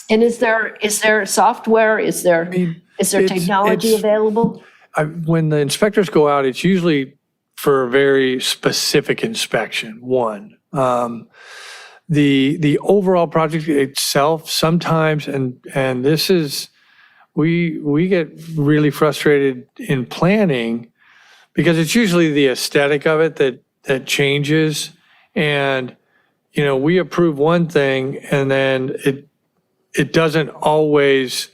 D: And is there software? Is there technology
F: it's-
D: available?
F: when the inspectors go out, it's usually for a very specific inspection, one. The overall project itself sometimes, and this is, we get really frustrated in planning because it's usually the aesthetic of it that changes. And, we approve one thing and then it doesn't always,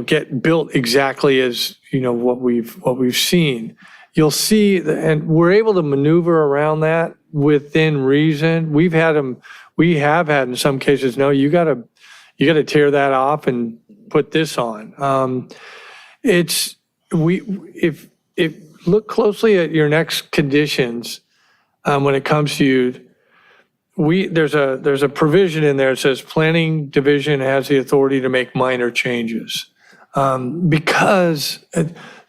F: get built exactly as, what we've seen. You'll see, and we're able to maneuver around that within reason. We have had in some cases, no, you gotta tear that off and put this on. If look closely at your next conditions, when it comes to you, there's a provision in there that says planning division has the authority to make minor changes. Because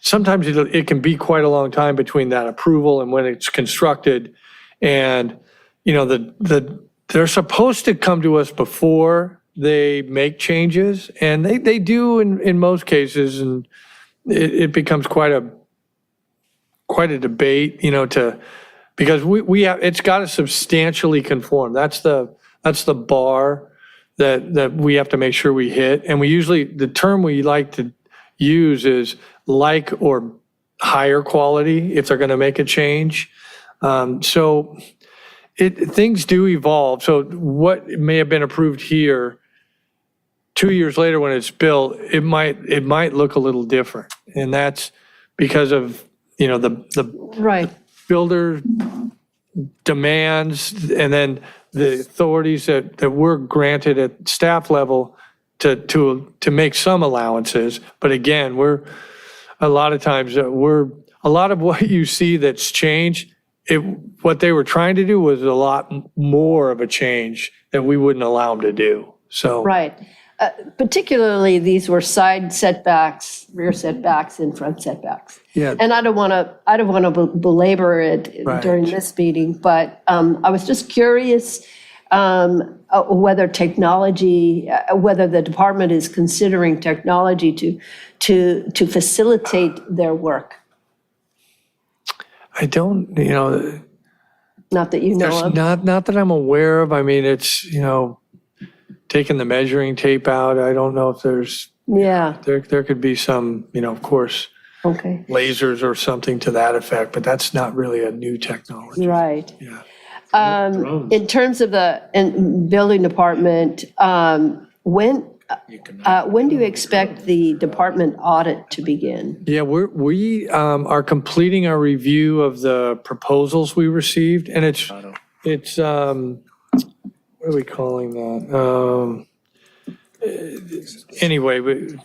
F: sometimes it can be quite a long time between that approval and when it's constructed. And, they're supposed to come to us before they make changes, and they do in most cases, and it becomes quite a debate, because we have, it's got to substantially conform. That's the bar that we have to make sure we hit. And the term we like to use is like or higher quality if they're going to make a change. So things do evolve. So what may have been approved here 2 years later when it's built, it might look a little different. And that's because of, the
D: Right.
F: builder demands and then the authorities that we're granted at staff level to make some allowances. But again, a lot of what you see that's changed, what they were trying to do was a lot more of a change that we wouldn't allow them to do. So.
D: Right. Particularly, these were side setbacks, rear setbacks, and front setbacks.
F: Yeah.
D: And I don't want to belabor it
F: Right.
D: during this meeting, but I was just curious whether whether the department is considering technology to facilitate their work.
F: I don't,
D: Not that you know
F: there's
D: of.
F: not that I'm aware of. I mean, it's, taking the measuring tape out. I don't know if
D: Yeah,
F: there could be some, of course,
D: okay,
F: lasers or something to that effect, but that's not really a new technology.
D: right.
F: Yeah. Drones.
D: In terms of the building department, when do you expect the department audit to begin?
F: Yeah, we are completing our review of the proposals we received, and it's what are we calling that? Anyway,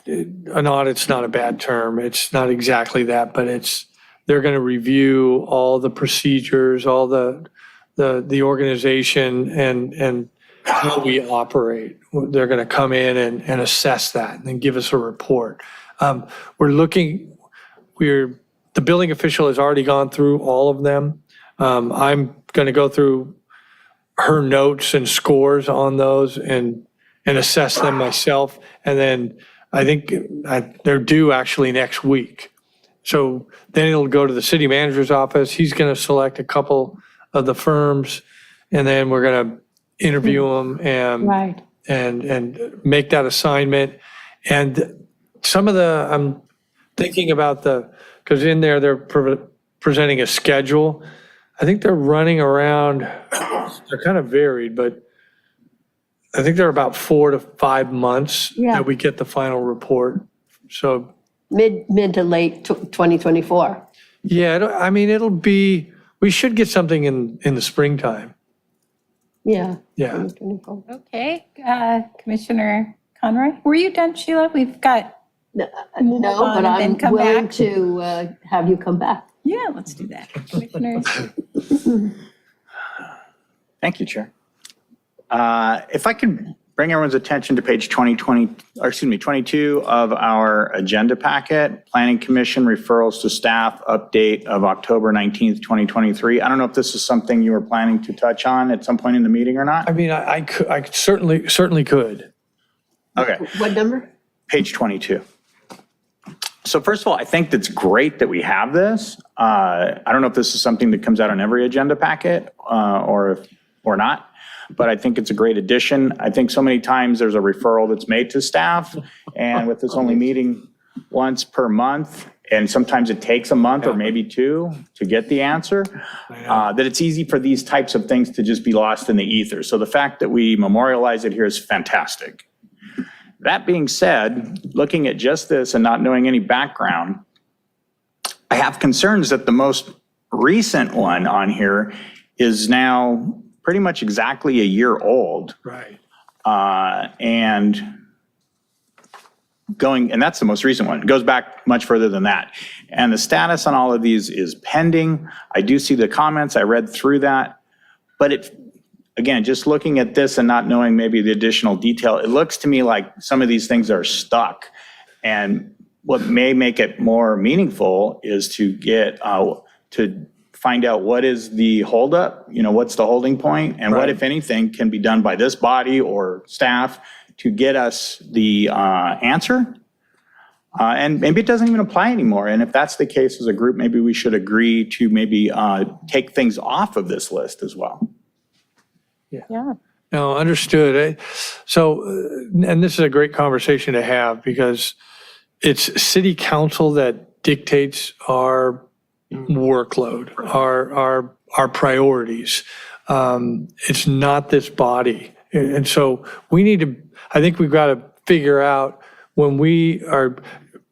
F: an audit's not a bad term. It's not exactly that, but they're going to review all the procedures, all the organization and how we operate. They're going to come in and assess that and then give us a report. The building official has already gone through all of them. I'm going to go through her notes and scores on those and assess them myself. And then I think they're due actually next week. So then it'll go to the city manager's office. He's going to select a couple of the firms and then we're going to interview them
D: Right.
F: and make that assignment. And some of I'm thinking about because in there they're presenting a schedule. I think they're running around, they're kind of varied, but I think they're about 4 to 5 months
D: Yeah.
F: that we get the final report. So,
D: Mid to late 2024.
F: yeah, I mean, we should get something in the springtime.
D: Yeah.
F: Yeah.
D: 2024.
H: Okay, Commissioner Conroy, were you done, Sheila? We've got,
D: No,
H: on
D: but
H: and then
D: I'm
H: come
D: willing
H: back.
D: to have you come back.
H: yeah, let's do that. Commissioners,
C: Thank you, Chair. If I could bring everyone's attention to page 22 of our agenda packet, Planning Commission referrals to staff update of October 19th, 2023. I don't know if this is something you were planning to touch on at some point in the meeting or not.
F: I mean, I could certainly could.
C: Okay.
D: What number?
C: Page 22. So first of all, I think that's great that we have this. I don't know if this is something that comes out on every agenda packet or not, but I think it's a great addition. I think so many times there's a referral that's made to staff, and with this only meeting once per month, and sometimes it takes a month or maybe 2 to get the answer, that it's easy for these types of things to just be lost in the ether. So the fact that we memorialize it here is fantastic. That being said, looking at just this and not knowing any background, I have concerns that the most recent one on here is now pretty much exactly a year old.
F: Right.
C: And that's the most recent one. It goes back much further than that. And the status on all of these is pending. I do see the comments. I read through that. But again, just looking at this and not knowing maybe the additional detail, it looks to me like some of these things are stuck. And what may make it more meaningful is to get to find out what is the holdup, what's the holding point, and what, if anything, can be done by this body or staff to get us the answer. And maybe it doesn't even apply anymore. And if that's the case as a group, maybe we should agree to maybe take things off of this list as well.
H: yeah.
F: No, understood. So, and this is a great conversation to have because it's city council that dictates our workload, our priorities. It's not this body. And so I think we've got to figure out when we are,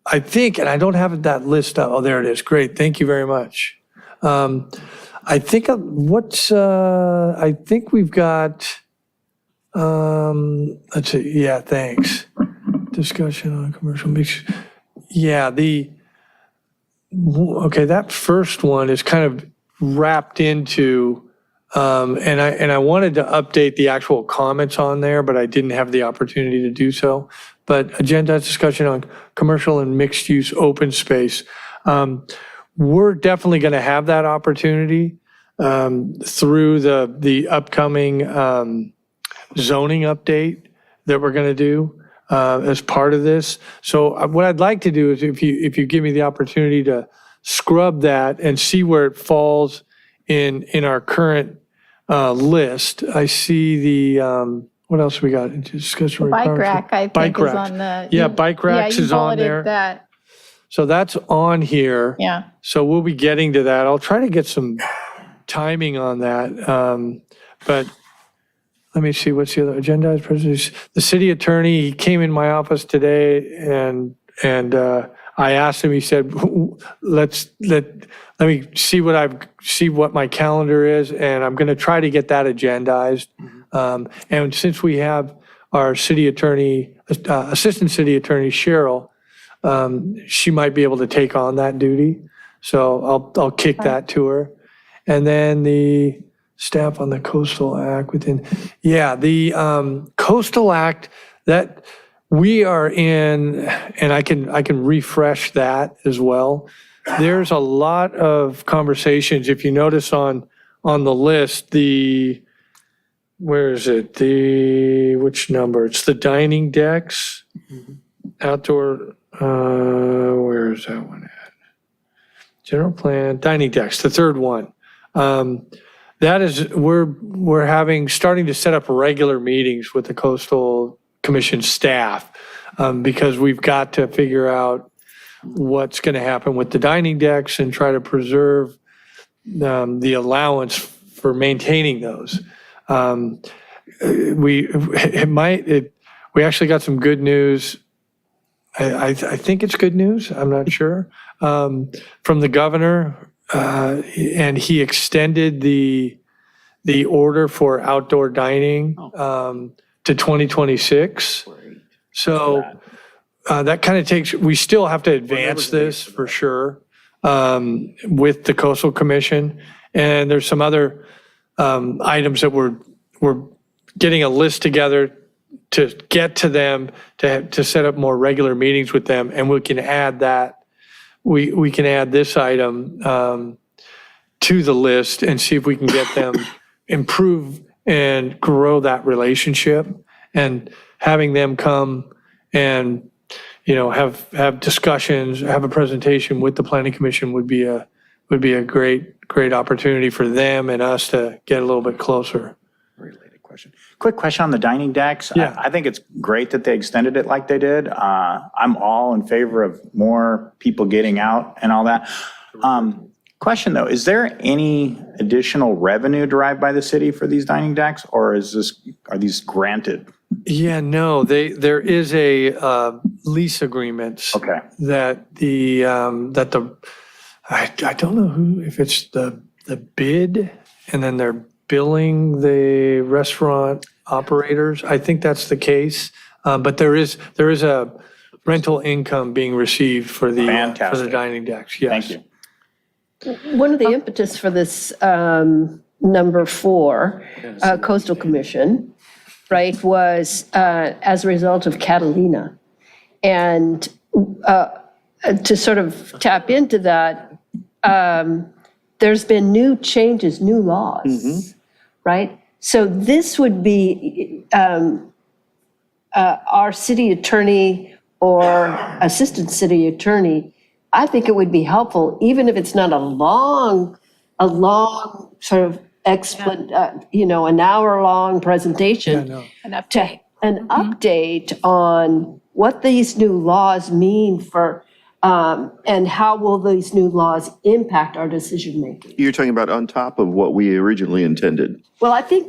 F: I think, and I don't have that list up. Oh, there it is. Great. Thank you very much. I think I think we've got, let's see. Yeah, thanks. Discussion on commercial mix. Yeah, okay, that first one is kind of wrapped into, and I wanted to update the actual comments on there, but I didn't have the opportunity to do so. But agenda discussion on commercial and mixed use open space. We're definitely going to have that opportunity through the upcoming zoning update that we're going to do as part of this. So what I'd like to do is if you give me the opportunity to scrub that and see where it falls in our current list. I see what else we got? Discussion.
H: Bike rack, I think,
F: Bike
H: is
F: rack.
H: on the.
F: Yeah, bike racks is on there.
H: That,
F: So that's on here.
H: yeah.
F: So we'll be getting to that. I'll try to get some timing on that. But let me see, what's the other agenda? The city attorney, he came in my office today and I asked him, he said, let me see what my calendar is, and I'm going to try to get that agendized. And since we have our city attorney, assistant city attorney, Cheryl, she might be able to take on that duty. So I'll kick that to her. And then the staff on the Coastal Act the Coastal Act that we are in, and I can refresh that as well. There's a lot of conversations. If you notice on the list, where is it? Which number? It's the dining decks, outdoor, where is that one at? General plan, dining decks, the third one. that is, starting to set up regular meetings with the Coastal Commission staff because we've got to figure out what's going to happen with the dining decks and try to preserve the allowance for maintaining those. We actually got some good news. I think it's good news. I'm not sure. From the governor, and he extended the order for outdoor dining to 2026. So that kind of takes. We still have to advance this for sure with the Coastal Commission, and there's some other items that we're getting a list together to get to them, to set up more regular meetings with them, and we can add that, we can add this item to the list and see if we can get them improve and grow that relationship, and having them come and, have discussions, have a presentation with the Planning Commission would be a great opportunity for them and us to get a little bit closer.
C: Related question. Quick question on the dining decks.
F: Yeah.
C: I think it's great that they extended it like they did. I'm all in favor of more people getting out and all that. Question though, is there any additional revenue derived by the city for these dining decks, or are these granted?
F: Yeah, no, there is a lease agreement.
C: Okay.
F: That I don't know if it's the bid and then they're billing the restaurant operators. I think that's the case. But there is a rental income being received for the
C: Fantastic.
F: dining decks. Yes.
C: Thank you.
D: One of the impetus for this number 4, Coastal Commission, right, was as a result of Catalina. And to sort of tap into that, there's been new changes, new laws, right? So this would be our city attorney or assistant city attorney. I think it would be helpful, even if it's not a long sort of an hour-long presentation, to an update on what these new laws mean for, and how will these new laws impact our decision-making.
A: You're talking about on top of what we originally intended.
D: Well, I think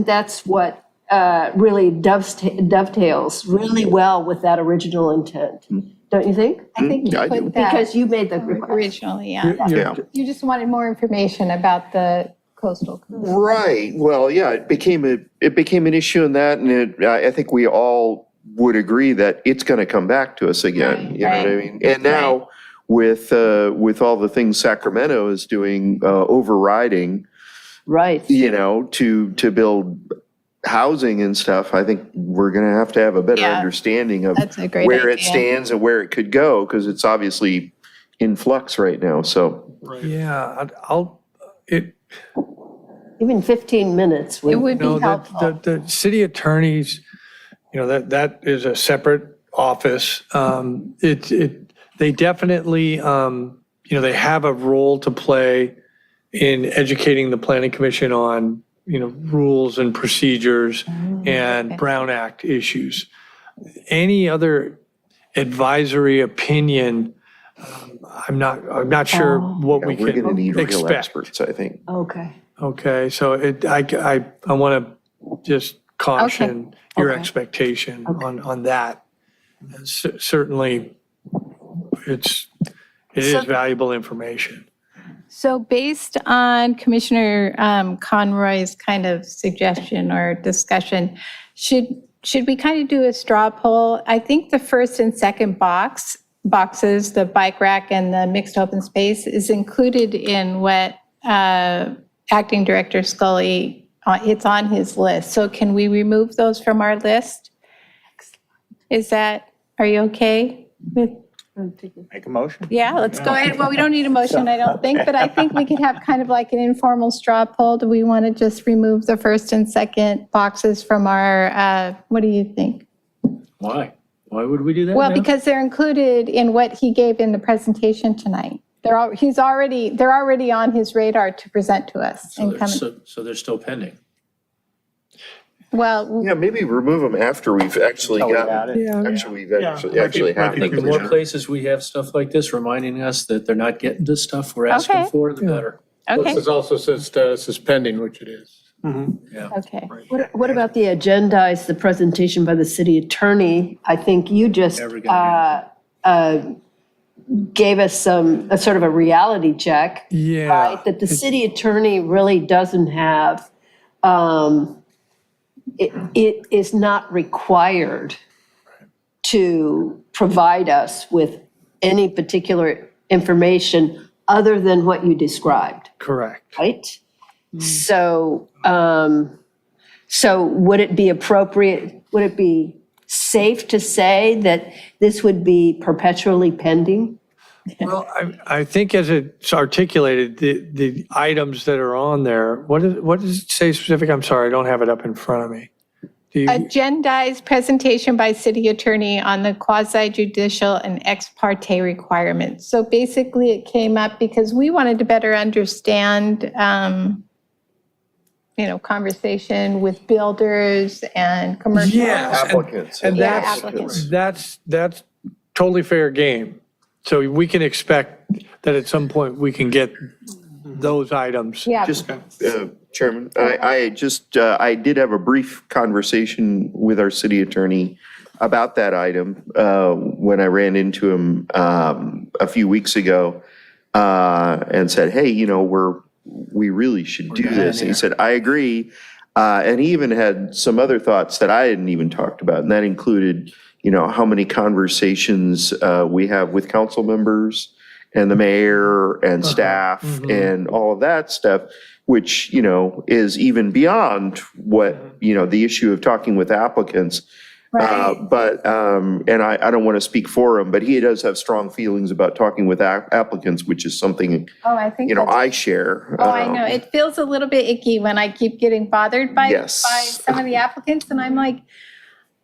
D: that's what really dovetails really well with that original intent. Don't you think?
H: I think
A: Yeah, I
H: you
A: do.
H: put that
D: Because you made the request.
H: originally, yeah.
A: Yeah.
H: You just wanted more information about the coastal.
A: Right. Well, yeah, it became an issue in that, and I think we all would agree that it's going to come back to us again.
H: Right,
A: You know what I
H: right.
A: mean? And now with all the things Sacramento is doing, overriding,
D: Right.
A: to build housing and stuff, I think we're going to have a better
H: Yeah.
A: understanding of
H: That's a great
A: where it
H: idea.
A: stands and where it could go, because it's obviously in flux right now. So
F: Yeah,
D: Even 15 minutes
H: It
D: would,
H: would be
F: No,
H: helpful.
F: the city attorneys, that is a separate office. They definitely, they have a role to play in educating the planning commission on, rules and procedures and Brown Act issues. Any other advisory opinion, I'm not sure what we
A: we're going to need
F: can
A: real
F: expect.
A: experts, I think.
D: okay.
F: Okay, so I want to just caution your
D: Okay.
F: expectation on that. Certainly, it is valuable information.
H: So based on Commissioner Conroy's kind of suggestion or discussion, should we kind of do a straw poll? I think the first and second boxes, the bike rack and the mixed open space, is included in what Acting Director Scully, it's on his list. So can we remove those from our list? Are you okay with?
C: Make a motion?
H: Yeah, let's go ahead. Well, we don't need a motion, I don't think, but I think we could have kind of like an informal straw poll. Do we want to just remove the first and second boxes from our, what do you think?
B: Why? Why would we do that
H: Well,
B: now?
H: because they're included in what he gave in the presentation tonight. they're already on his radar to present to us and come.
B: So they're still pending.
H: Well,
A: Yeah, maybe remove them after we've actually got it. Actually, we've actually
G: might
A: have
G: be
A: the
B: The more
A: commission.
B: places we have stuff like this reminding us that they're not getting the stuff we're asking
H: Okay.
B: for, the better.
H: okay,
J: This also says status is pending, which it is.
H: okay.
D: What about the agendize, the presentation by the city attorney? I think you just
B: Never gonna
D: gave us a sort of a reality check.
F: Yeah.
D: Right, that the city attorney really doesn't have, it is not required to provide us with any particular information other than what you described,
F: Correct.
D: right? So, so would it be appropriate, would it be safe to say that this would be perpetually pending?
F: Well, I think as it's articulated, the items that are on there, what does it say specific? I'm sorry, I don't have it up in front of me. Do you-
H: Agendized presentation by city attorney on the quasi judicial and ex parte requirements. So basically it came up because we wanted to better understand, conversation with builders and commercial.
F: Yes.
A: Applicants.
F: And
H: Yeah,
F: that's,
H: applicants.
F: that's totally fair game. So we can expect that at some point we can get those items.
H: Yeah.
A: Just, Chairman, I did have a brief conversation with our city attorney about that item when I ran into him a few weeks ago and said, hey, we really should do this. And he said, I agree. And he even had some other thoughts that I hadn't even talked about. And that included, how many conversations we have with council members and the mayor and staff and all of that stuff, which, is even beyond what, the issue of talking with applicants.
H: Right.
A: And I don't want to speak for him, but he does have strong feelings about talking with applicants, which is something,
H: Oh, I think that's-
A: I share.
H: Oh, I know. It feels a little bit icky when I keep getting bothered by
A: Yes.
H: some of the applicants, and I'm like,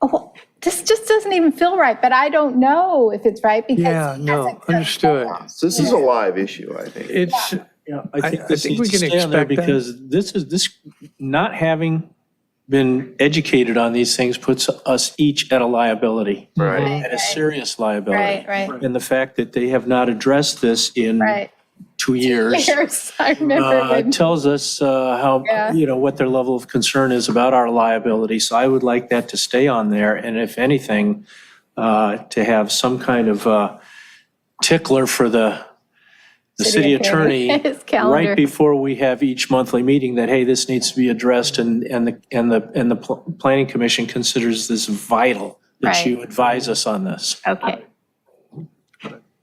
H: oh, this just doesn't even feel right, but I don't know if it's right because.
F: Yeah,
H: he
F: no,
H: hasn't come
F: understood.
H: forward.
A: So this is a live issue, I think.
F: It's,
B: Yeah,
F: I
B: I think this
F: think we
B: needs to
F: can
B: stay on there
F: expect that.
B: because this not having been educated on these things puts us each at a liability.
A: Right.
B: At a serious liability.
H: Right.
B: And the fact that they have not addressed this in
H: Right.
B: 2 years
H: Years, I remember when.
B: tells us how,
H: Yeah.
B: what their level of concern is about our liability. So I would like that to stay on there. And if anything, to have some kind of tickler for the city attorney
H: His calendar.
B: right before we have each monthly meeting that, hey, this needs to be addressed and the planning commission considers this vital that
H: Right.
B: you advise us on this.
H: Okay,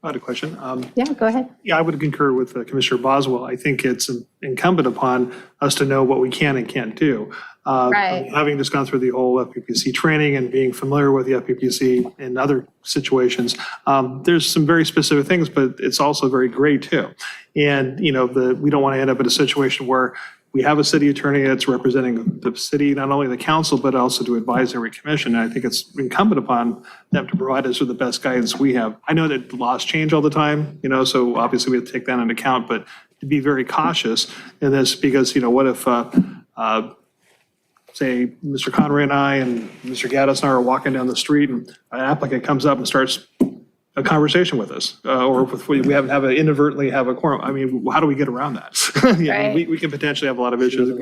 G: I had a question.
H: yeah, go ahead.
G: Yeah, I would concur with Commissioner Boswell. I think it's incumbent upon us to know what we can and can't do.
H: Right.
G: Having just gone through the whole FPPC training and being familiar with the FPPC in other situations, there's some very specific things, but it's also very gray too. And, we don't want to end up in a situation where we have a city attorney that's representing the city, not only the council, but also to advise every commission. And I think it's incumbent upon them to provide us with the best guidance we have. I know that laws change all the time, so obviously we have to take that into account, but to be very cautious in this because, what if, say, Mr. Conroy and I and Mr. Gaddis and I are walking down the street and an applicant comes up and starts a conversation with us, or if we inadvertently have a quorum. I mean, how do we get around that?
H: Right.
G: We can potentially have a lot of issues.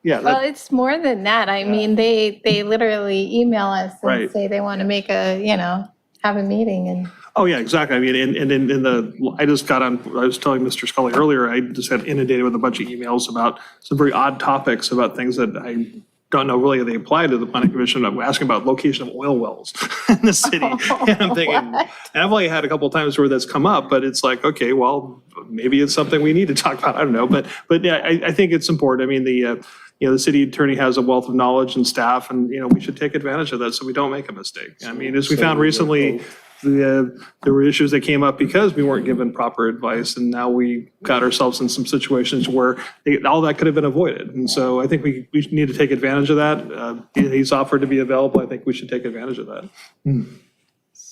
G: Yeah.
H: Well, it's more than that. I mean, they literally email us and
G: Right.
H: say they want to make have a meeting and.
G: Oh, yeah, exactly. I mean, and I just got on, I was telling Mr. Scully earlier, I just got inundated with a bunch of emails about some very odd topics about things that I don't know really they apply to the planning commission. I'm asking about location of oil wells in the city. And I'm thinking, and I've only had a couple of times where that's come up, but it's like, okay, well, maybe it's something we need to talk about. I don't know. But yeah, I think it's important. I mean, the city attorney has a wealth of knowledge and staff, and, we should take advantage of that so we don't make a mistake. I mean, as we found recently, there were issues that came up because we weren't given proper advice, and now we got ourselves in some situations where all that could have been avoided. And so I think we need to take advantage of that. He's offered to be available. I think we should take advantage of that.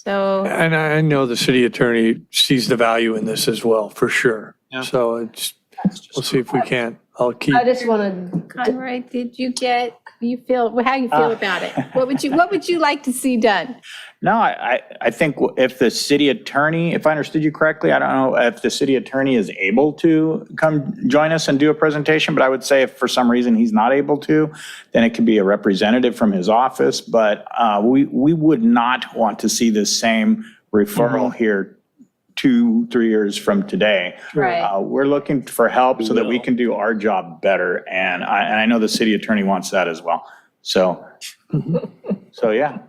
H: So,
F: And I know the city attorney sees the value in this as well, for sure. So we'll see if we can. I'll keep.
D: I just want to,
H: Conroy, how you feel about it? What would you like to see done?
C: No, I think if the city attorney, if I understood you correctly, I don't know if the city attorney is able to come join us and do a presentation, but I would say if for some reason he's not able to, then it could be a representative from his office. But we would not want to see this same referral here 2-3 years from today.
H: Right.
C: We're looking for help so that we can do our job better. And I know the city attorney wants that as well. So yeah.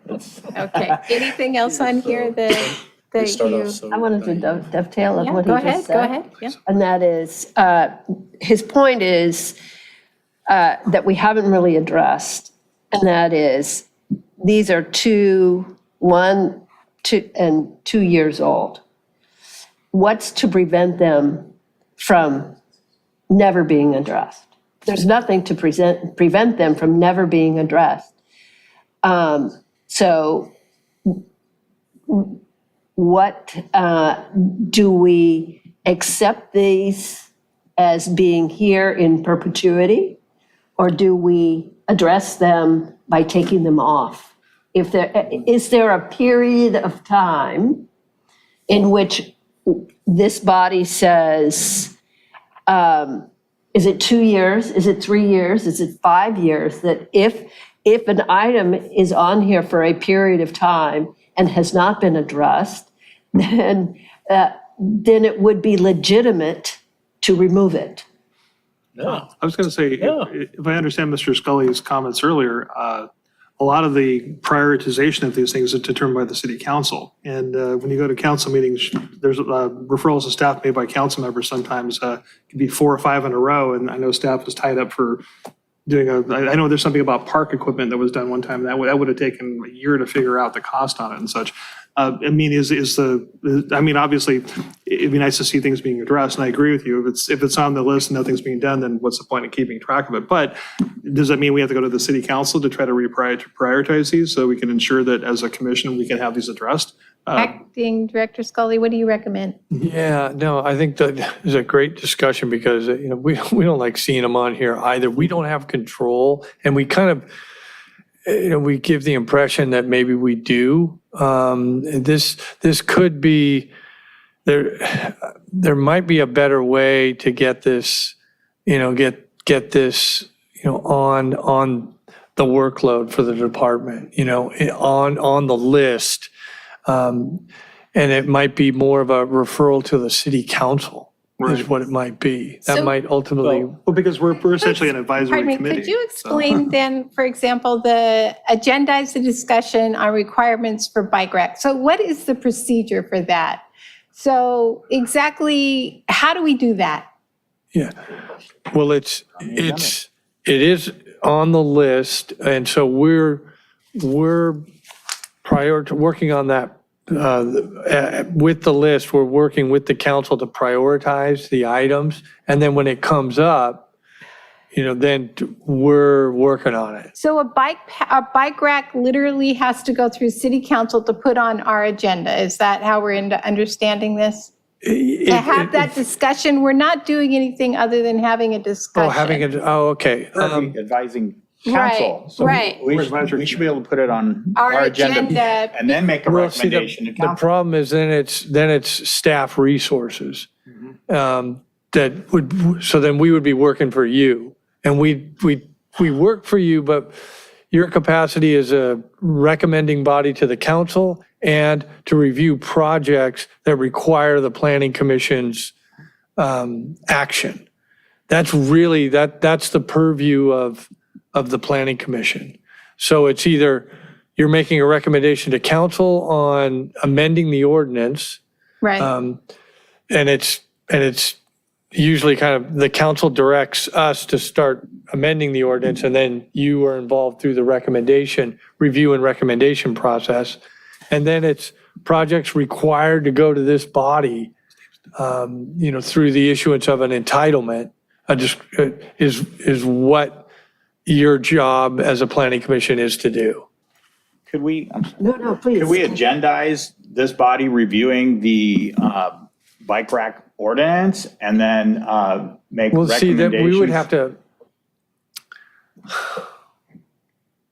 H: Okay. Anything else on here that you?
D: I wanted to dovetail on
H: Yeah,
D: what he
H: go
D: just
H: ahead,
D: said.
H: go ahead. Yeah.
D: And that is, his point is that we haven't really addressed, and that is, these are 1, 2, and 2 years old. What's to prevent them from never being addressed? There's nothing to prevent them from never being addressed. So what, do we accept these as being here in perpetuity? Or do we address them by taking them off? Is there a period of time in which this body says, is it 2 years? Is it 3 years? Is it 5 years? That if an item is on here for a period of time and has not been addressed, then it would be legitimate to remove it.
G: I was going to say, if I understand Mr. Scully's comments earlier, a lot of the prioritization of these things is determined by the city council. And when you go to council meetings, there's referrals to staff made by council members sometimes. It could be 4 or 5 in a row. And I know staff was tied up for doing I know there's something about park equipment that was done one time. That would have taken a year to figure out the cost on it and such. I mean, obviously, it'd be nice to see things being addressed, and I agree with you. If it's on the list and nothing's being done, then what's the point of keeping track of it? But does that mean we have to go to the city council to try to prioritize these so we can ensure that as a commission, we can have these addressed?
H: Acting Director Scully, what do you recommend?
F: Yeah, no, I think that is a great discussion because, we don't like seeing them on here either. We don't have control, and we kind of, we give the impression that maybe we do. This could be, there might be a better way to get this, get this, on the workload for the department, on the list. And it might be more of a referral to the city council is what it might be. That
H: So-
F: might ultimately.
G: Well, because we're essentially an advisory
H: Pardon me,
G: committee.
H: could you explain then, for example, the agendize the discussion on requirements for bike rack? So what is the procedure for that? So exactly, how do we do that?
F: Yeah, well, it is on the list, and so we're prior to working on that with the list. We're working with the council to prioritize the items, and then when it comes up, then we're working on it.
H: So a bike rack literally has to go through city council to put on our agenda. Is that how we're understanding this? To have that discussion, we're not doing anything other than having a discussion.
F: Okay.
C: Advising council.
H: Right,
C: So
H: right.
C: We should be able to put it on
H: Our
C: our agenda
H: agenda.
C: and then make a
F: Well, see,
C: recommendation to
F: the
C: council.
F: problem is then it's staff resources. That would, so then we would be working for you. And we work for you, but your capacity is a recommending body to the council and to review projects that require the planning commission's action. That's really, that's the purview of the planning commission. So it's either you're making a recommendation to council on amending the ordinance,
H: Right.
F: and it's usually kind of the council directs us to start amending the ordinance, and then you are involved through the review and recommendation process. And then it's projects required to go to this body, through the issuance of an entitlement, is what your job as a planning commission is to do.
C: Could we, I'm sorry.
D: No, please.
C: Could we agendize this body reviewing the bike rack ordinance and then make
F: Well, see, that
C: recommendations?
F: we would have to,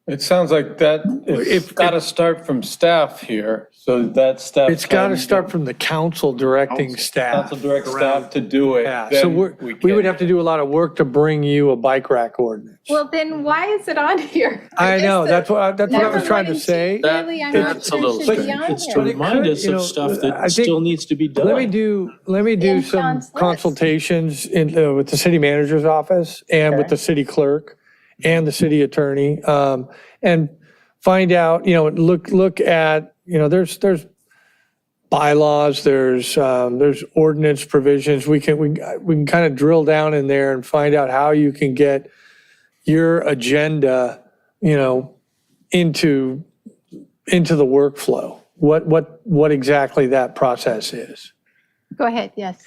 I: It sounds like that, it's got to start from staff here, so that staff.
F: it's got to
I: can-
F: start from the council directing staff.
I: Council direct staff to do it.
F: Yeah,
I: then
F: so we would
I: can-
F: have to do a lot of work to bring you a bike rack ordinance.
H: Well, then why is it on here?
F: I know,
H: Is
F: that's
H: the
F: what I was
H: number
F: trying to
H: 1 and 2
F: say.
H: Really, I'm not
J: that's a
H: sure
J: little
H: it should be
J: strange.
H: on
B: It's to
H: here.
F: But it
B: remind
F: could,
B: us
F: you know,
B: of stuff
F: I
B: that
F: think-
B: still needs to be done.
F: Let me do
H: In
F: some
H: John's list.
F: consultations with the city manager's office and with the city clerk and the city attorney, and find out, look at, there's bylaws, there's ordinance provisions. We can kind of drill down in there and find out how you can get your agenda, into the workflow. What exactly that process is.
H: Go ahead, yes.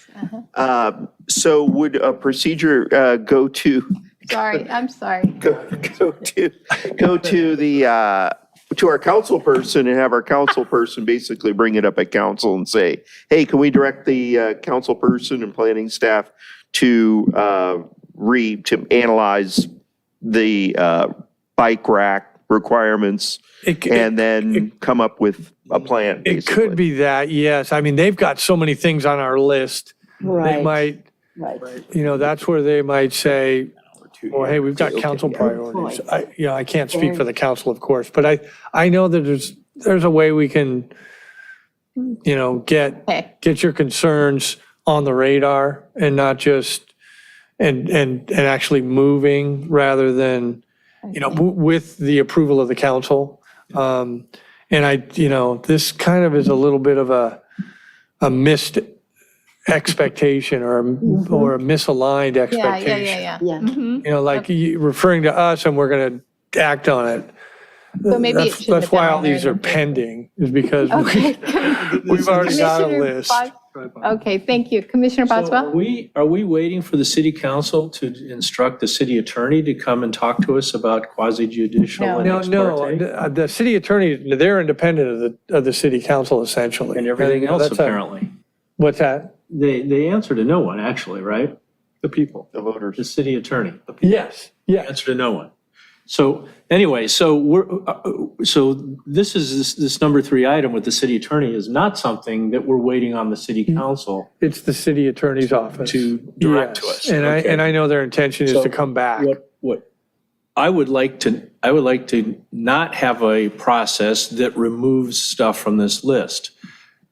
H: Uh-huh.
A: So would a procedure go to
H: Sorry, I'm sorry.
A: go to to our council person and have our council person basically bring it up at council and say, hey, can we direct the council person and planning staff to analyze the bike rack requirements and then come up with a plan,
F: It
A: basically?
F: could be that, yes. I mean, they've got so many things on our list. They
D: Right,
F: might,
D: right.
F: that's where they might say, well, hey, we've got council
D: Good
F: priorities.
D: point.
F: I can't speak for the council, of course, but I know that there's a way we can,
H: Okay.
F: get your concerns on the radar and not just, and actually moving rather than, with the approval of the council. And this kind of is a little bit of a missed expectation or a misaligned expectation.
H: Yeah.
D: Yeah.
H: Mhm.
F: Like you referring to us and we're going to act on it.
H: So maybe it
F: That's
H: shouldn't have
F: that's why
H: been
F: all
H: on there
F: these are
H: then.
F: pending, is because
H: Okay.
F: we've already got a
H: Commissioner
F: list.
H: Okay, thank you. Commissioner
B: So
H: Boswell?
B: are we waiting for the city council to instruct the city attorney to come and talk to us about quasi judicial
H: No.
B: and ex
F: No,
B: parte?
F: the city attorney, they're independent of the city council essentially.
B: And everything else
F: That's a-
B: apparently.
F: What's that?
B: They answer to no one, actually, right?
F: The people.
A: The voters.
B: The city attorney.
F: Yes, yes.
B: Answer to no one. So anyway, so this number 3 item with the city attorney is not something that we're waiting on the city council
F: It's the city attorney's office.
B: to direct to
F: Yes.
B: us.
F: And
B: Okay.
F: I know their intention is
B: So
F: to come back.
B: What I would like to not have a process that removes stuff from this list.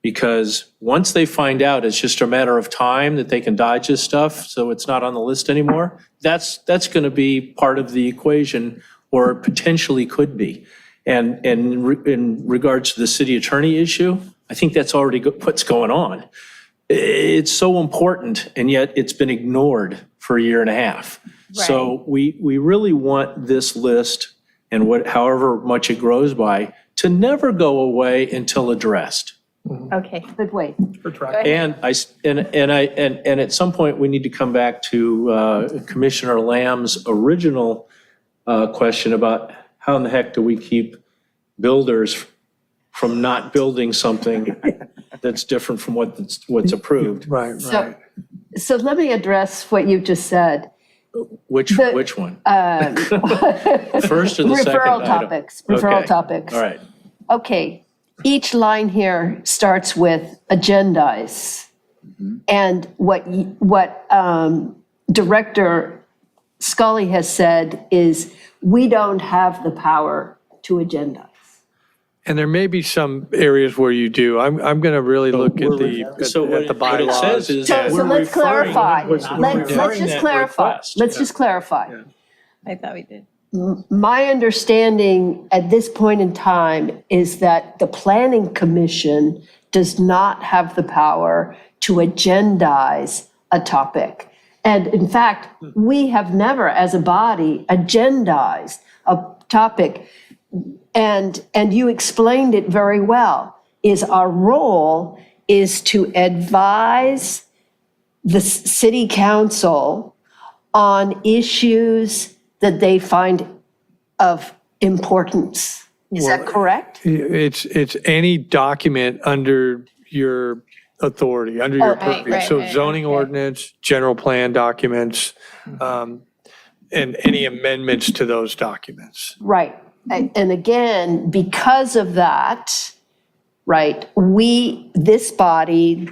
B: Because once they find out it's just a matter of time that they can dodge this stuff, so it's not on the list anymore, that's going to be part of the equation, or potentially could be. And in regards to the city attorney issue, I think that's already what's going on. It's so important, and yet it's been ignored for a year and a half. So we really want this list, and however much it grows by, to never go away until addressed.
H: Okay.
D: Good way.
B: And at some point, we need to come back to Commissioner Lamb's original question about how in the heck do we keep builders from not building something that's different from what's approved?
F: Right,
D: So,
F: right.
D: so let me address what you just said.
B: Which one? First or the second
D: Referral
B: item?
D: topics, referral
B: Okay.
D: topics.
B: All right.
D: Okay, each line here starts with agendize. And what Director Scully has said is, we don't have the power to agendize.
F: And there may be some areas where you do. I'm going to really look at
B: So
F: the
B: what it says
F: bylaws.
B: is
D: So
B: that
D: so
B: we're
D: let's
B: referring-
D: clarify.
B: we're
D: Let's
B: referring
D: just
B: that
D: clarify.
B: request.
D: Let's just clarify.
H: I thought we did.
D: My understanding at this point in time is that the Planning Commission does not have the power to agendize a topic. And in fact, we have never, as a body, agendized a topic. And you explained it very well, is our role is to advise the city council on issues that they find of importance. Is that correct?
F: It's any document under your authority, under your
H: Right,
F: purview.
H: right,
F: So
H: right,
F: zoning
H: okay.
F: ordinance, general plan documents, and any amendments to those documents.
D: Right. And again, because of that, right, this body,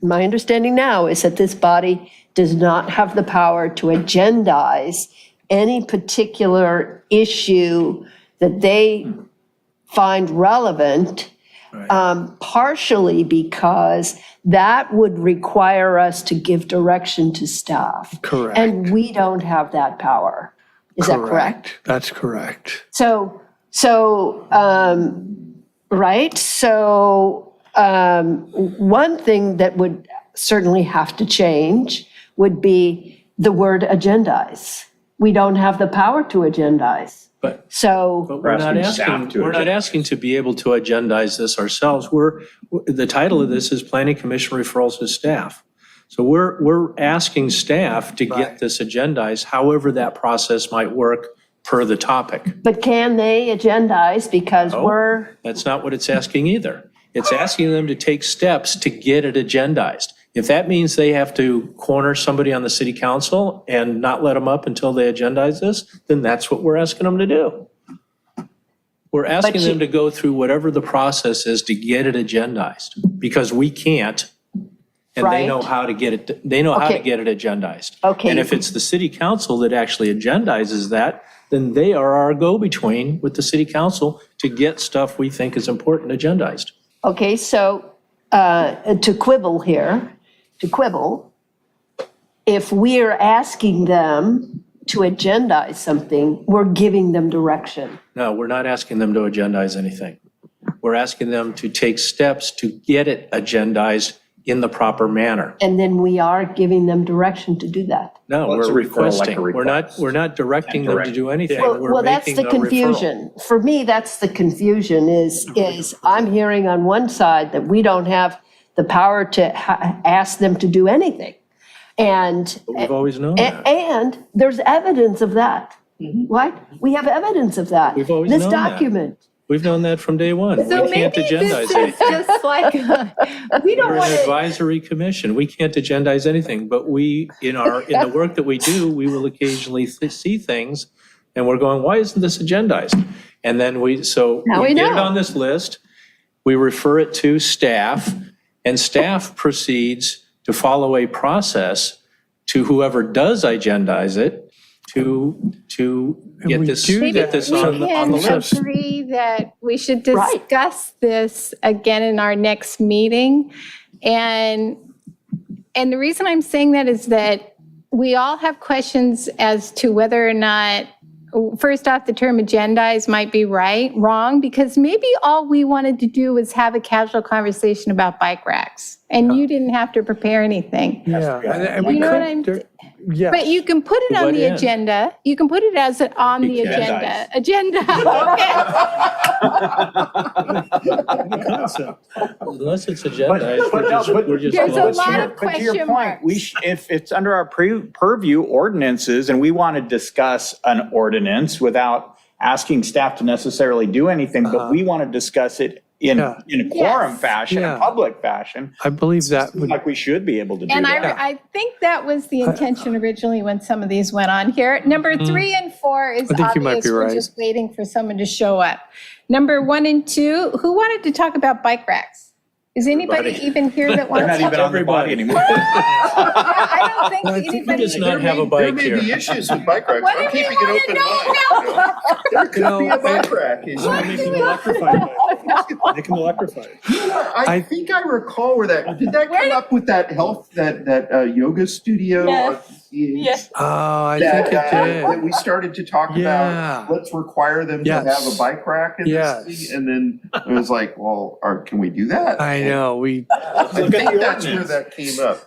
D: my understanding now is that this body does not have the power to agendize any particular issue that they find relevant, partially because that would require us to give direction to staff.
F: Correct.
D: And we don't have that power. Is that correct?
F: That's correct.
D: Right? So, one thing that would certainly have to change would be the word agendize. We don't have the power to agendize.
B: But
D: So,
B: we're not
C: asking staff
B: asking,
C: to
B: we're not asking to be able to agendize this ourselves. The title of this is Planning Commission Referrals to Staff. So we're asking staff to get this agendized, however that process might work per the topic.
D: but can they agendize because
B: No. That's not what it's asking either. It's asking them to take steps to get it agendized. If that means they have to corner somebody on the city council and not let them up until they agendize this, then that's what we're asking them to do. We're asking them to go through whatever the process is to get it agendized, because we can't, and they know
D: Right.
B: how to get it, they know how to
D: Okay.
B: get it agendized.
D: Okay.
B: And if it's the city council that actually agendizes that, then they are our go-between with the city council to get stuff we think is important agendized.
D: Okay, so to quibble, if we're asking them to agendize something, we're giving them direction.
B: No, we're not asking them to agendize anything. We're asking them to take steps to get it agendized in the proper manner.
D: And then we are giving them direction to do that.
B: No,
C: Well, it's
B: we're
C: a referral like a
B: requesting. We're not directing them to do anything. We're
D: Well, that's
B: making
D: the
B: a referral.
D: confusion. For me, that's the confusion is I'm hearing on one side that we don't have the power to ask them to do anything. And
B: We've always known that.
D: And there's evidence of that, right? We have evidence of that.
B: We've always
D: This
B: known that.
D: document.
B: We've known that from day one.
H: So
B: We can't
H: maybe
B: agendize
H: this is
B: anything.
H: just like, we don't
B: We're
H: want
B: an
H: to,
B: advisory commission. We can't agendize anything, but we, in the work that we do, we will occasionally see things and we're going, why isn't this agendized? And then
D: Now we
B: get it
D: know.
B: on this list, we refer it to staff, and staff proceeds to follow a process to whoever does agendize it to get
F: we
B: this,
F: do
H: maybe
B: get this
H: we
B: on the
H: can
B: list.
H: agree that we should
D: Right.
H: discuss this again in our next meeting. And the reason I'm saying that is that we all have questions as to whether or not, first off, the term agendize might be wrong, because maybe all we wanted to do was have a casual conversation about bike racks, and you didn't have to prepare anything.
F: Yeah. And we
H: You know what
F: could- Yes.
H: But you can put it on
B: what
H: the
B: end?
H: agenda. You can put it as on the agenda. Agenda, okay.
B: Unless it's agendized, we're just.
H: There's a
B: going-
H: lot of
C: But to your
H: question
C: point,
H: marks.
C: if it's under our purview ordinances and we want to discuss an ordinance without asking staff to necessarily do anything, but we want to discuss it in
F: Yeah.
C: a quorum
H: Yes.
C: fashion,
F: Yeah.
C: a public fashion,
F: I believe that
C: seems
F: would,
C: like we should be able to do
H: And
C: that.
H: I think that was the intention originally when some of these went on here. Number 3 and 4 is
F: I think you might
H: obvious.
F: be
H: We're
F: right.
H: just waiting for someone to show up. Number 1 and 2, who wanted to talk about bike racks? Is anybody even here that
C: They're
H: wants
C: not
H: to?
C: even on the body anymore.
H: I don't think
B: Who
H: anybody.
B: does not have a
A: There
B: bike
A: may be
B: here?
A: issues with bike racks.
H: What
A: I'm
H: do you
A: keeping an
H: wanna
A: open
H: know?
A: mind. There could be a bike rack issue.
J: They can electrify it. They can electrify it.
A: I think I recall where did that come up with that yoga studio?
D: Yes.
F: oh, I think it
A: That
F: did.
A: we started to talk
F: Yeah.
A: about, let's require them to
F: Yes.
A: have a bike rack in
F: Yes.
A: this thing. And then it was like, well, can we do that?
F: I know,
A: I think that's where that came up.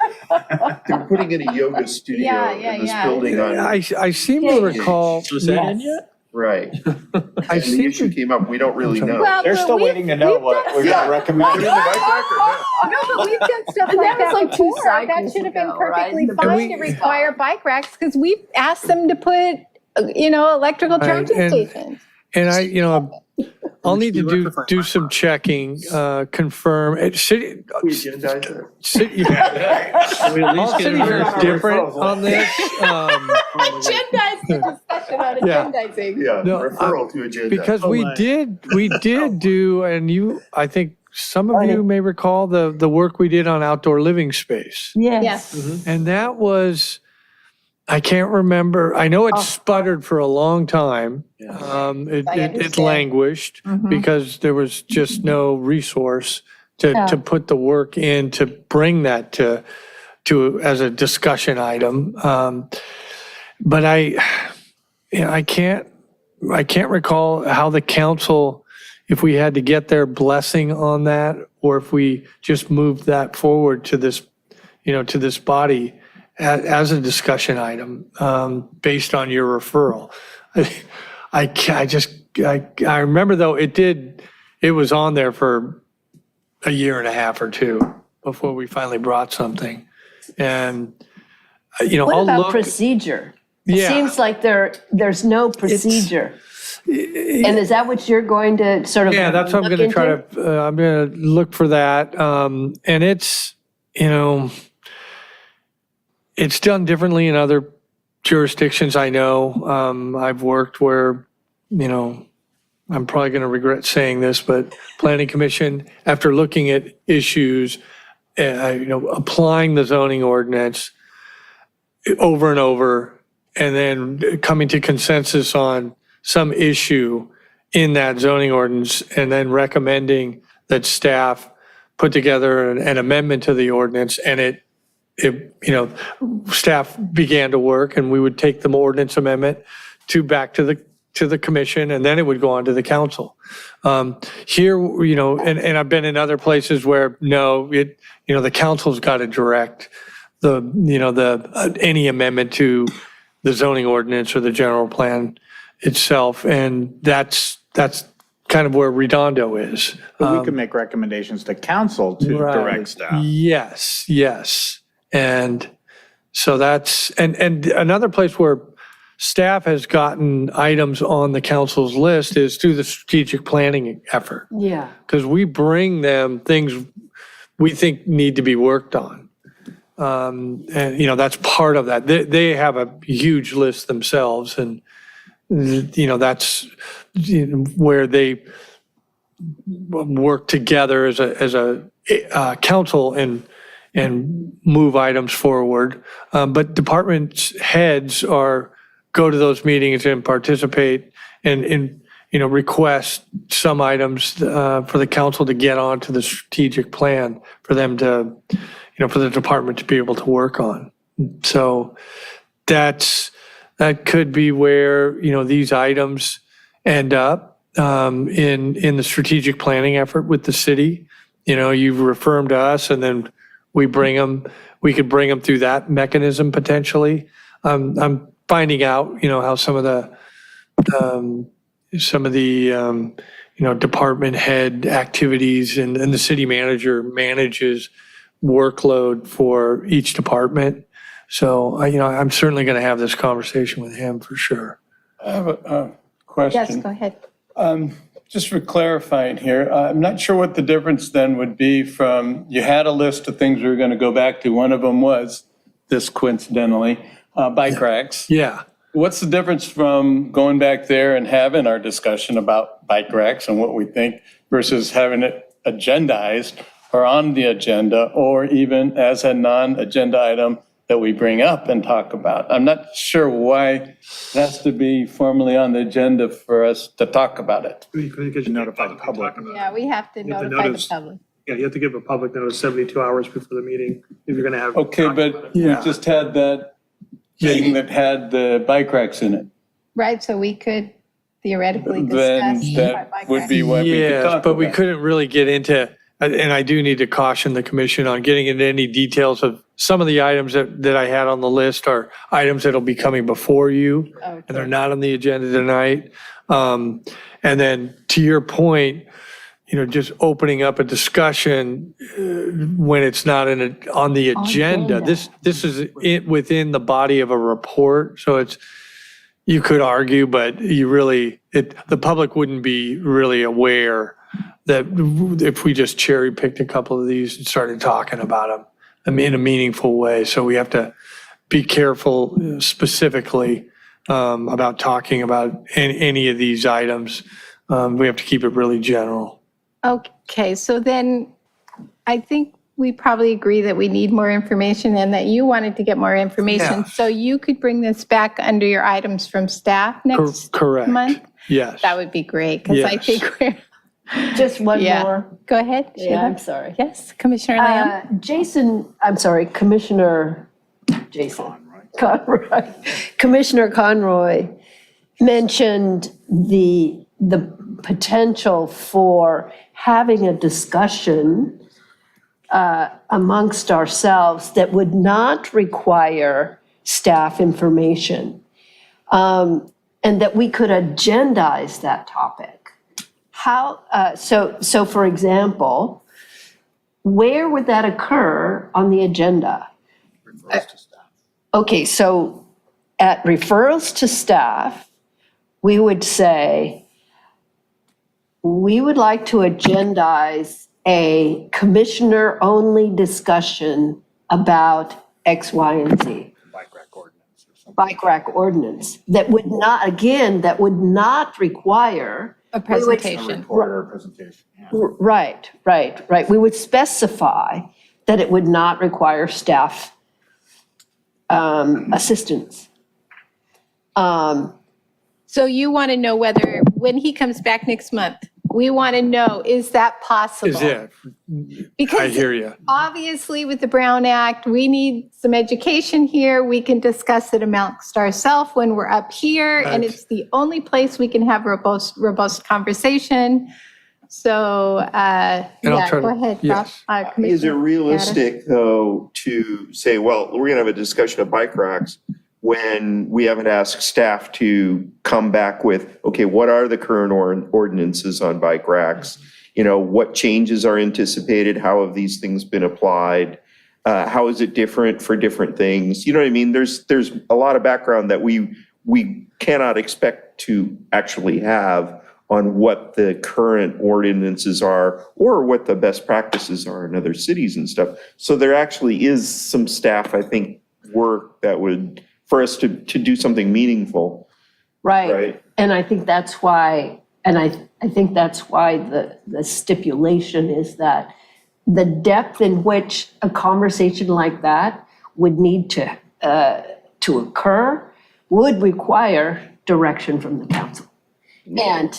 A: They're putting in a yoga studio
H: Yeah,
A: in this
H: yeah.
A: building on,
F: I seem to recall,
B: Was that in yet?
A: right.
F: I
A: And the
F: seem
A: issue
F: to,
A: came up, we don't really know.
H: Well,
C: They're
H: but
C: still
H: we've-
C: waiting to know
H: we've
C: what
H: done
C: we're
A: Yeah.
C: going to recommend.
A: Put in the bike rack or no?
H: No, but we've done stuff like
D: that
H: that
D: was like 2
H: before. That
D: cycles
H: should have been
D: ago, right?
H: perfectly
D: And
H: fine
F: we-
H: to require bike racks, because we've asked them to put, electrical
F: Right,
H: charging
F: and-
H: stations.
F: and I'll need to do some checking, confirm. City,
A: We agendize it.
F: city,
B: We at
F: all
B: least get
F: cities
B: it
F: are different on this.
H: Agendize the discussion on
F: Yeah.
H: agendizing.
A: Yeah,
F: No,
A: referral to agenda.
F: Because we did do, and I think some of you may recall the work we did on outdoor living space.
H: Yes.
F: And that was, I can't remember, I know it sputtered for a long time. It
H: understand.
F: languished because there was just no resource to put the work in to bring that to as a discussion item. But I can't recall how the council, if we had to get their blessing on that, or if we just moved that forward to this, to this body as a discussion item, based on your referral. I remember though, it was on there for a year and a half or two before we finally brought something. And,
D: What
F: I'll
D: about
F: look.
D: procedure? It
F: Yeah.
D: seems like there's no procedure. And is that what you're going to sort of
F: Yeah, that's what I'm
D: look
F: going to try
D: into?
F: to, I'm going to look for that. And it's, it's done differently in other jurisdictions. I know, I've worked where, I'm probably going to regret saying this, but planning commission, after looking at issues, applying the zoning ordinance over and over, and then coming to consensus on some issue in that zoning ordinance, and then recommending that staff put together an amendment to the ordinance, and staff began to work, and we would take the ordinance amendment back to the commission, and then it would go on to the council. Here, and I've been in other places where, the council's got to direct any amendment to the zoning ordinance or the general plan itself, and that's kind of where Redondo is.
C: But we can make recommendations to council to direct staff.
F: Yes. And so that's, and another place where staff has gotten items on the council's list is through the strategic planning effort.
D: Yeah.
F: Because we bring them things we think need to be worked on. And, that's part of that. They have a huge list themselves, and, that's where they work together as a council and move items forward. But department heads go to those meetings and participate and request some items for the council to get onto the strategic plan for them to, for the department to be able to work on. So that could be where, these items end up in the strategic planning effort with the city. You refer them to us, and then we could bring them through that mechanism potentially. I'm finding out, how some of the department head activities and the city manager manages workload for each department. So, I'm certainly going to have this conversation with him for sure.
I: I have a question.
H: Yes, go ahead.
I: Just for clarifying here, I'm not sure what the difference then would be from, you had a list of things we were going to go back to. One of them was this coincidentally, bike racks.
F: Yeah.
I: What's the difference from going back there and having our discussion about bike racks and what we think versus having it agendized or on the agenda, or even as a non-agenda item that we bring up and talk about? I'm not sure why it has to be formally on the agenda for us to talk about it.
J: Because you notify the public.
H: Yeah, we have to
J: You have to
H: notify the
J: notice.
H: public.
J: Yeah, you have to give a public notice 72 hours before the meeting if you're going to have.
I: Okay, but we
F: Yeah.
I: just had that thing that had the bike racks in it.
H: Right, so we could theoretically
I: Then
H: discuss.
I: that
H: bike
I: would
H: racks.
I: be what we could
F: Yes,
I: talk
F: but we
I: about.
F: couldn't really get into, and I do need to caution the commission on getting into any details of some of the items that I had on the list are items that'll be coming before you, and they're not on the agenda tonight. And then to your point, just opening up a discussion when it's not on the agenda. This is within the body of a report, so it's, you could argue, but you really, the public wouldn't be really aware that if we just cherry picked a couple of these and started talking about them in a meaningful way. So we have to be careful specifically about talking about any of these items. We have to keep it really general.
H: Okay, so then I think we probably agree that we need more information and that you wanted to get more information.
F: Yeah.
H: So you could bring this back under your items from staff next
F: Correct.
H: month?
F: Yes.
H: That would be great, because I
F: Yes.
H: think we're,
D: Just one
H: yeah.
D: more.
H: Go ahead,
D: Yeah,
H: Sheila.
D: I'm sorry.
H: Yes, Commissioner Lamb?
D: Commissioner Conroy. Commissioner Conroy mentioned the potential for having a discussion amongst ourselves that would not require staff information, and that we could agendize that topic. How, so for example, where would that occur on the agenda? Okay, so at referrals to staff, we would say, we would like to agendize a commissioner-only discussion about X, Y, and Z. Bike rack ordinance. That would not, again, that would not require.
H: A presentation.
D: Right. We would specify that it would not require staff assistance.
H: So you want to know whether, when he comes back next month, we want to know, is that possible?
F: Is it? I
H: Because
F: hear you.
H: obviously with the Brown Act, we need some education here. We can discuss it amongst ourselves when we're up here, and
F: Right.
H: it's the only place we can have robust conversation. So,
F: And I'll
H: yeah,
F: try to-
H: go ahead, Rob.
F: yes.
A: Is it
H: Commissioner
A: realistic, though, to say, well, we're going to have a discussion of bike racks when we haven't asked staff to come back with, okay, what are the current ordinances on bike racks? You know, what changes are anticipated? How have these things been applied? How is it different for different things? You know what I mean? There's a lot of background that we cannot expect to actually have on what the current ordinances are or what the best practices are in other cities and stuff. So there actually is some staff, I think, work that would, for us to do something meaningful. Right.
D: And I think that's why, the stipulation is that the depth in which a conversation like that would need to occur would require direction from the council. And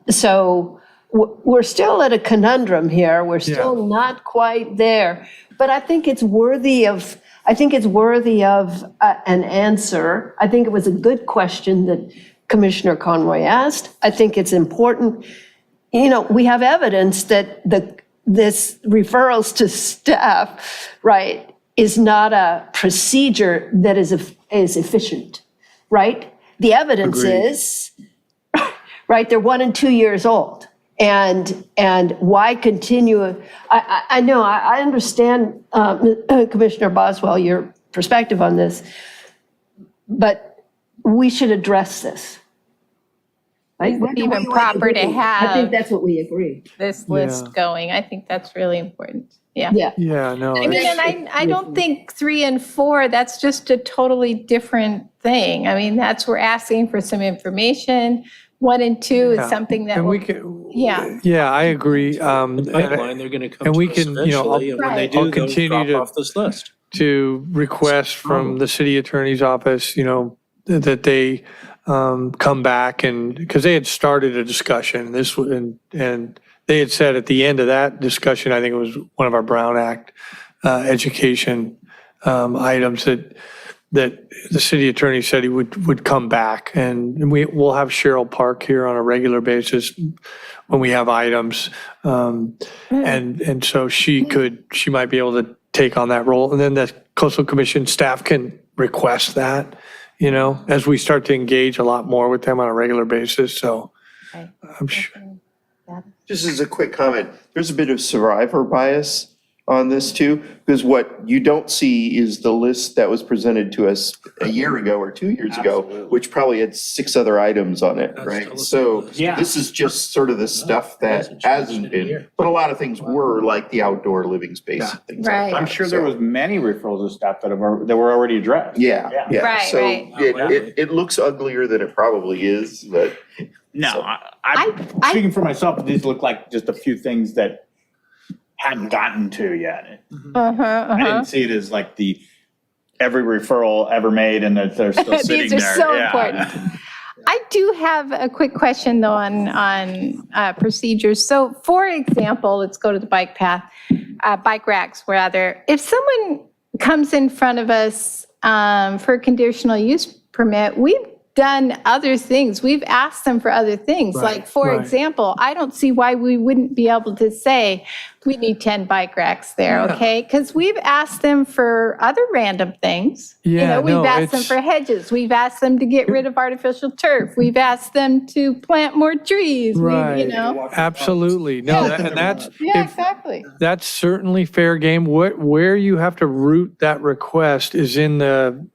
D: so we're still at a conundrum here. We're still not quite there. But I think it's worthy of an answer. I think it was a good question that Commissioner Conroy asked. I think it's important. You know, we have evidence that this referrals to staff, right, is not a procedure that is efficient, right? The evidence is, right, they're 1 and 2 years old. And why continue? I know, I understand, Commissioner Boswell, your perspective on this, but we should address this. Right?
H: It's even proper to
D: I think
H: have
D: that's what we agree.
H: this list going. I think that's really important. Yeah.
F: Yeah, no.
H: I mean, and I don't think 3 and 4, that's just a totally different thing. I mean, we're asking for some information. 1 and 2 is something that
F: And we
H: will,
F: can,
H: yeah.
F: yeah, I agree.
B: Pipeline, they're going to come
F: and we
B: to us
F: can, you know,
B: eventually, and when they
H: Right.
B: do,
F: I'll
B: they'll
F: continue
B: drop
F: to-
B: off this list.
F: to request from the city attorney's office, you know, that they come back and, because they had started a discussion, and they had said at the end of that discussion, I think it was one of our Brown Act education items, that the city attorney said he would come back, and we'll have Cheryl Park here on a regular basis when we have items. And so she might be able to take on that role. And then the Coastal Commission staff can request that, you know, as we start to engage a lot more with them on a regular basis. So I'm sure.
A: Just as a quick comment, there's a bit of survivor bias on this too, because what you don't see is the list that was presented to us a year ago or 2 years ago, which probably had 6 other items on it, right? So
C: Yeah.
A: this is just sort of the stuff that hasn't been, but a lot of things were, like the outdoor living space and things like
H: Right.
A: that.
C: I'm sure there
A: So,
C: was many referrals of stuff that were already addressed.
A: Yeah, yeah.
H: Right,
A: So
H: right.
A: it looks uglier than it probably is, but.
C: No, I'm speaking for myself, these look like just a few things that hadn't gotten to yet. I didn't see it as like every referral ever made and that they're still sitting there.
H: These are so
C: Yeah.
H: important. I do have a quick question though on procedures. So for example, let's go to the bike racks rather. If someone comes in front of us for a conditional use permit, we've done other things. We've asked them for other things. Like, for
F: right.
H: example, I don't see why we wouldn't be able to say, we need 10 bike racks there, okay? Because we've asked them for other random things.
F: Yeah,
H: We've
F: no,
H: asked them
F: it's-
H: for hedges. We've asked them to get rid of artificial turf. We've asked them to plant more trees.
F: Right.
H: know?
F: Absolutely. No, and that's,
H: Yeah,
F: if-
H: exactly.
F: that's certainly fair game. Where you have to root that request is in the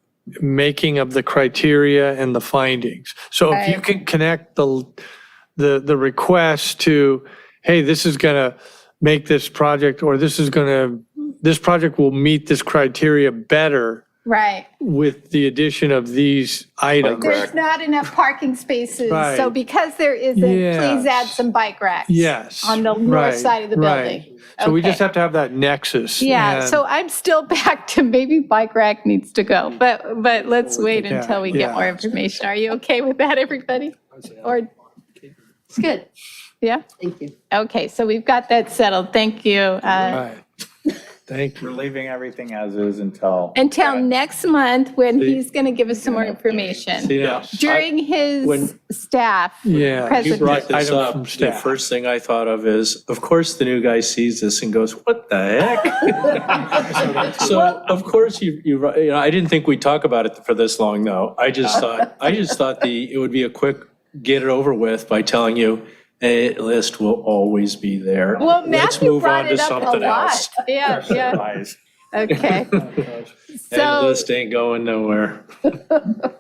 F: making of the criteria and the findings. So if you
H: Right.
F: can connect the request to, hey, this is going to make this project, or this project will meet this criteria better
H: Right.
F: with the addition of these items.
H: There's not enough parking spaces. So
F: Right.
H: because there isn't, please add some bike racks.
F: Yes.
H: On the north
F: right,
H: side of the
F: right.
H: building.
F: So we
H: Okay.
F: just have to have that nexus.
H: Yeah,
F: and-
H: so I'm still back to maybe bike rack needs to go, but let's wait
F: Yeah,
H: until we get
F: yeah.
H: more information. Are you okay with that, everybody? Or,
D: It's good.
H: yeah?
D: Thank you.
H: Okay, so we've got that settled. Thank you.
F: Right. Thank
C: We're
F: you.
C: leaving everything as is until.
H: Until next month, when he's going to give us some more information.
B: See, now,
H: During his
B: when-
H: staff
F: Yeah.
B: you
H: presentation.
B: brought this
F: Items
B: up,
F: from
B: the
F: staff.
B: first thing I thought of is, of course, the new guy sees this and goes, what the heck? So, of course, I didn't think we'd talk about it for this long, though. I just thought it would be a quick get it over with by telling you, a list will always be there.
H: Well,
B: Let's
H: Matthew
B: move
H: brought
B: on to
H: it up a
B: something
H: lot.
B: else.
H: Yeah, yeah, okay.
B: That
H: So,
B: list ain't going nowhere.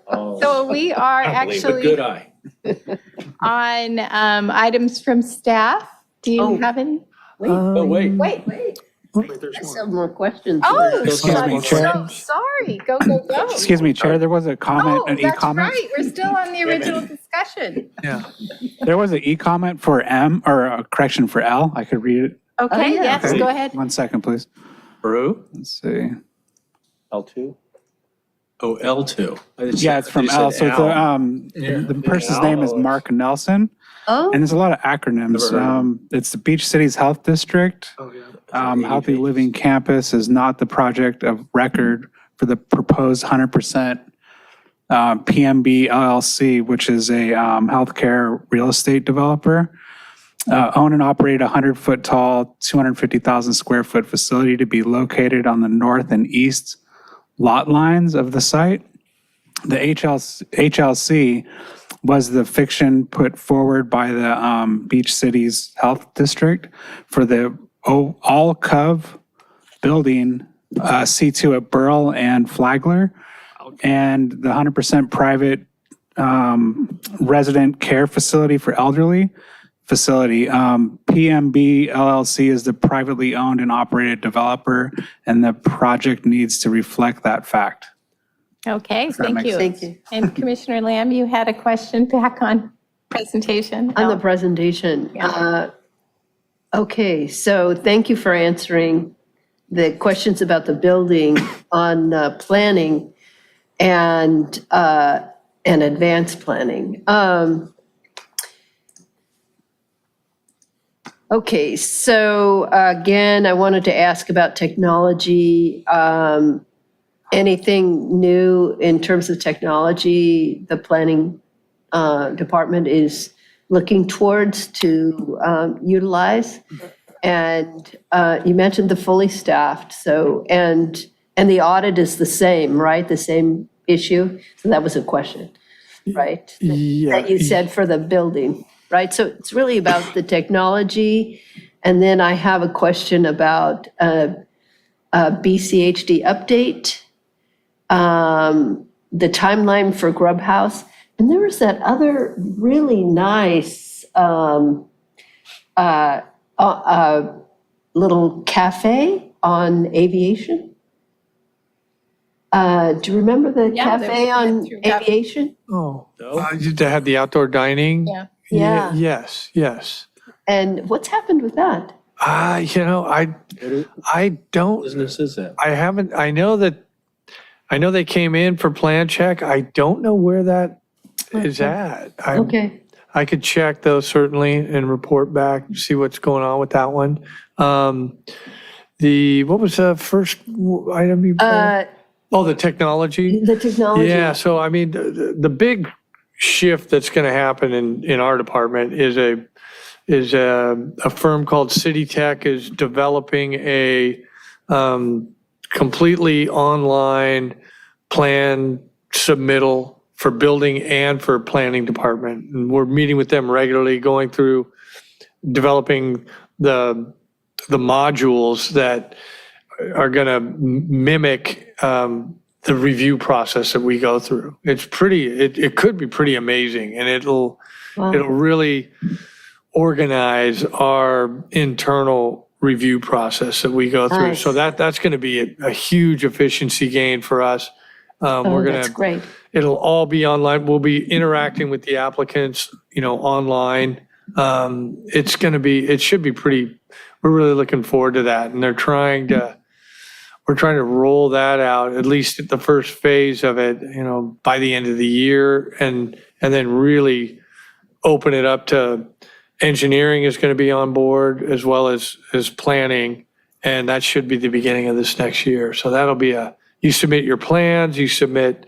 B: Oh,
H: so we are
B: I believe a
H: actually
B: good eye.
H: on items from staff. Do you
D: Oh.
H: have any?
B: Oh, wait.
H: Wait.
D: I still have more questions.
H: Oh,
B: Excuse
H: I'm
B: me,
H: so
B: Chair.
H: sorry. Go, go, go.
K: Excuse me, Chair, there was a comment,
H: Oh,
K: an
H: that's
K: e-comment.
H: right. We're still on the original discussion.
F: Yeah.
K: There was an e-comment for M, or a correction for L. I could read it.
H: Okay,
D: yeah.
H: yes,
K: Okay.
H: go ahead.
K: 1 second, please.
B: Brew?
K: Let's see.
C: L2?
B: Oh, L2.
K: Yeah, it's from
B: You said
K: L. So it's
B: Al.
K: the person's name is Mark Nelson,
D: Oh,
K: and there's a lot of acronyms.
B: Never heard
K: It's the Beach Cities Health District.
J: Oh, yeah.
K: Healthy Living Campus is not the project of record for the proposed 100% PMB LLC, which is a healthcare real estate developer. Own and operate a 100-foot tall, 250,000 square foot facility to be located on the north and east lot lines of the site. The HLC was the fiction put forward by the Beach Cities Health District for the all Cove building, C2 at Burl and Flagler, and the 100% private resident care facility for elderly facility. PMB LLC is the privately owned and operated developer, and the project needs to reflect that fact.
H: Okay, thank
K: makes
H: you.
D: thank you.
H: And Commissioner Lamb, you had a question back on presentation?
D: On the presentation.
H: Yeah.
D: Okay, so thank you for answering the questions about the building on planning and advanced planning. Okay, so again, I wanted to ask about technology. Anything new in terms of technology the planning department is looking towards to utilize? And you mentioned the fully staffed, so, and the audit is the same, right? The same issue? So that was a question, right?
F: Yeah.
D: That you said for the building, right? So it's really about the technology And then I have a question about a BCHD update, the timeline for Grub House, and there was that other really nice little cafe on Aviation. Do you remember the
H: Yeah, there's
D: cafe on
H: through that-
D: Aviation?
F: Oh,
B: No?
F: they had the outdoor dining?
H: Yeah.
D: Yeah.
F: Yes, yes.
D: And what's happened with that?
F: You know, I don't,
B: Business is that?
F: I haven't, I know they came in for plan check. I don't know where that is at.
D: Okay,
F: I could check those certainly and report back, see what's going on with that one. What was the first item you brought? Oh, the technology?
D: the technology.
F: Yeah, so I mean, the big shift that's going to happen in our department is a firm called City Tech is developing a completely online plan submittal for building and for planning department. And we're meeting with them regularly, going through developing the modules that are going to mimic the review process that we go through. It could be pretty amazing, and it'll really organize our internal review process that we go through.
D: Nice.
F: So that's going to be a huge efficiency gain for us.
D: Oh, that's great.
F: It'll all be online. We'll be interacting with the applicants, online. It should be pretty, we're really looking forward to that. And we're trying to roll that out, at least at the first phase of it, by the end of the year, and then really open it up to engineering is going to be on board as well as planning. And that should be the beginning of this next year. So that'll be you submit your plans, you submit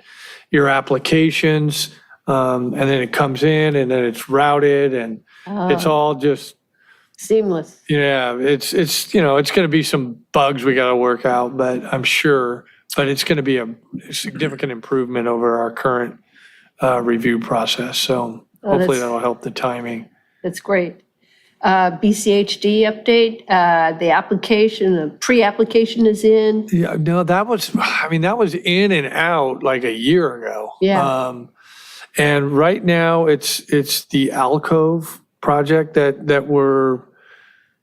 F: your applications, and then it comes in and then it's routed and it's all just,
D: Seamless.
F: yeah, it's going to be some bugs we got to work out, but it's going to be a significant improvement over our current review process. So hopefully that'll help the timing.
D: That's great. BCHD update, the application, the pre-application is in.
F: Yeah, no, that was in and out like a year ago.
D: Yeah.
F: And right now it's the alcove project that we're,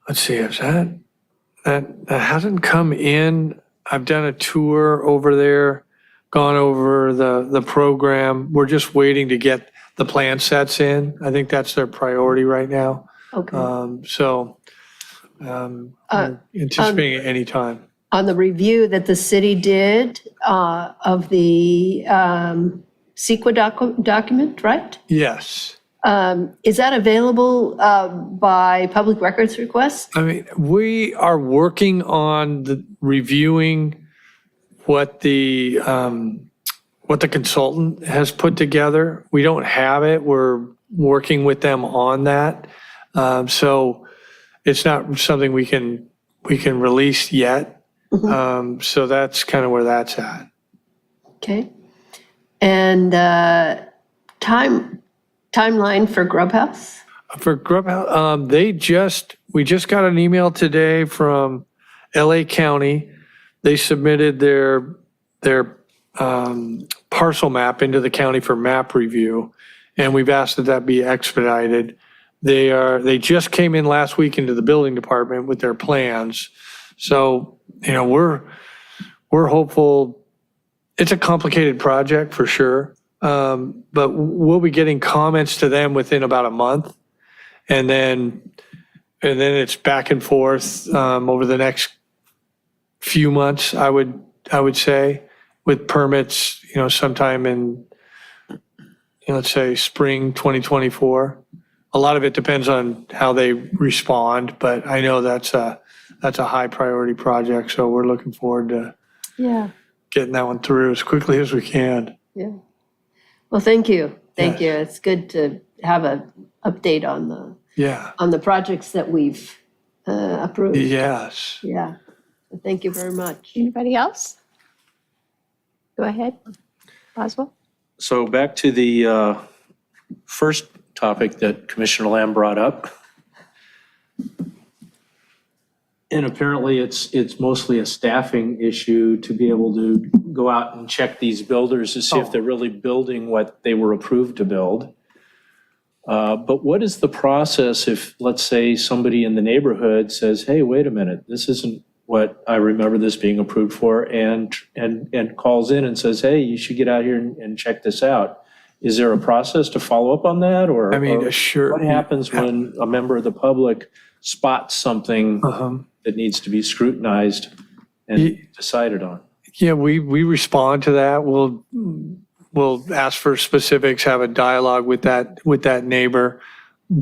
F: let's see, is that hasn't come in. I've done a tour over there, gone over the program. We're just waiting to get the plan sets in. I think that's their priority right now.
D: Okay.
F: Anticipating it any time.
D: On the review that the city did of the CEQA document, right?
F: Yes.
D: Is that available by public records request?
F: I mean, we are working on reviewing what the consultant has put together. We don't have it. We're working with them on that. So it's not something we can release yet. So that's kind of where that's at.
D: Okay. And timeline for Grub House?
F: For Grub House, we just got an email today from LA County. They submitted their parcel map into the county for map review, and we've asked that be expedited. They just came in last week into the building department with their plans. So, we're hopeful. It's a complicated project for sure. But we'll be getting comments to them within about a month. And then it's back and forth over the next few months, I would say, with permits, sometime in, let's say, spring 2024. A lot of it depends on how they respond, but I know that's a high priority project. So we're looking forward to getting that one through as quickly as we can.
D: Yeah. Well, thank you. Thank
F: Yes.
D: you. It's good to have an update on the projects that we've approved.
F: Yes.
D: Yeah. So thank you very much.
H: Anybody else? Go ahead, Boswell.
B: So back to the first topic that Commissioner Lamb brought up. And apparently it's mostly a staffing issue to be able to go out and check these builders to see if they're really building what they were approved to build. But what is the process if, let's say, somebody in the neighborhood says, hey, wait a minute, this isn't what I remember this being approved for, and calls in and says, hey, you should get out here and check this out. Is there a process to follow up on that? Or
F: I mean,
B: or
F: sure.
B: what happens when a member of the public spots something that needs to be scrutinized and decided on?
F: Yeah, we respond to that. We'll ask for specifics, have a dialogue with that neighbor,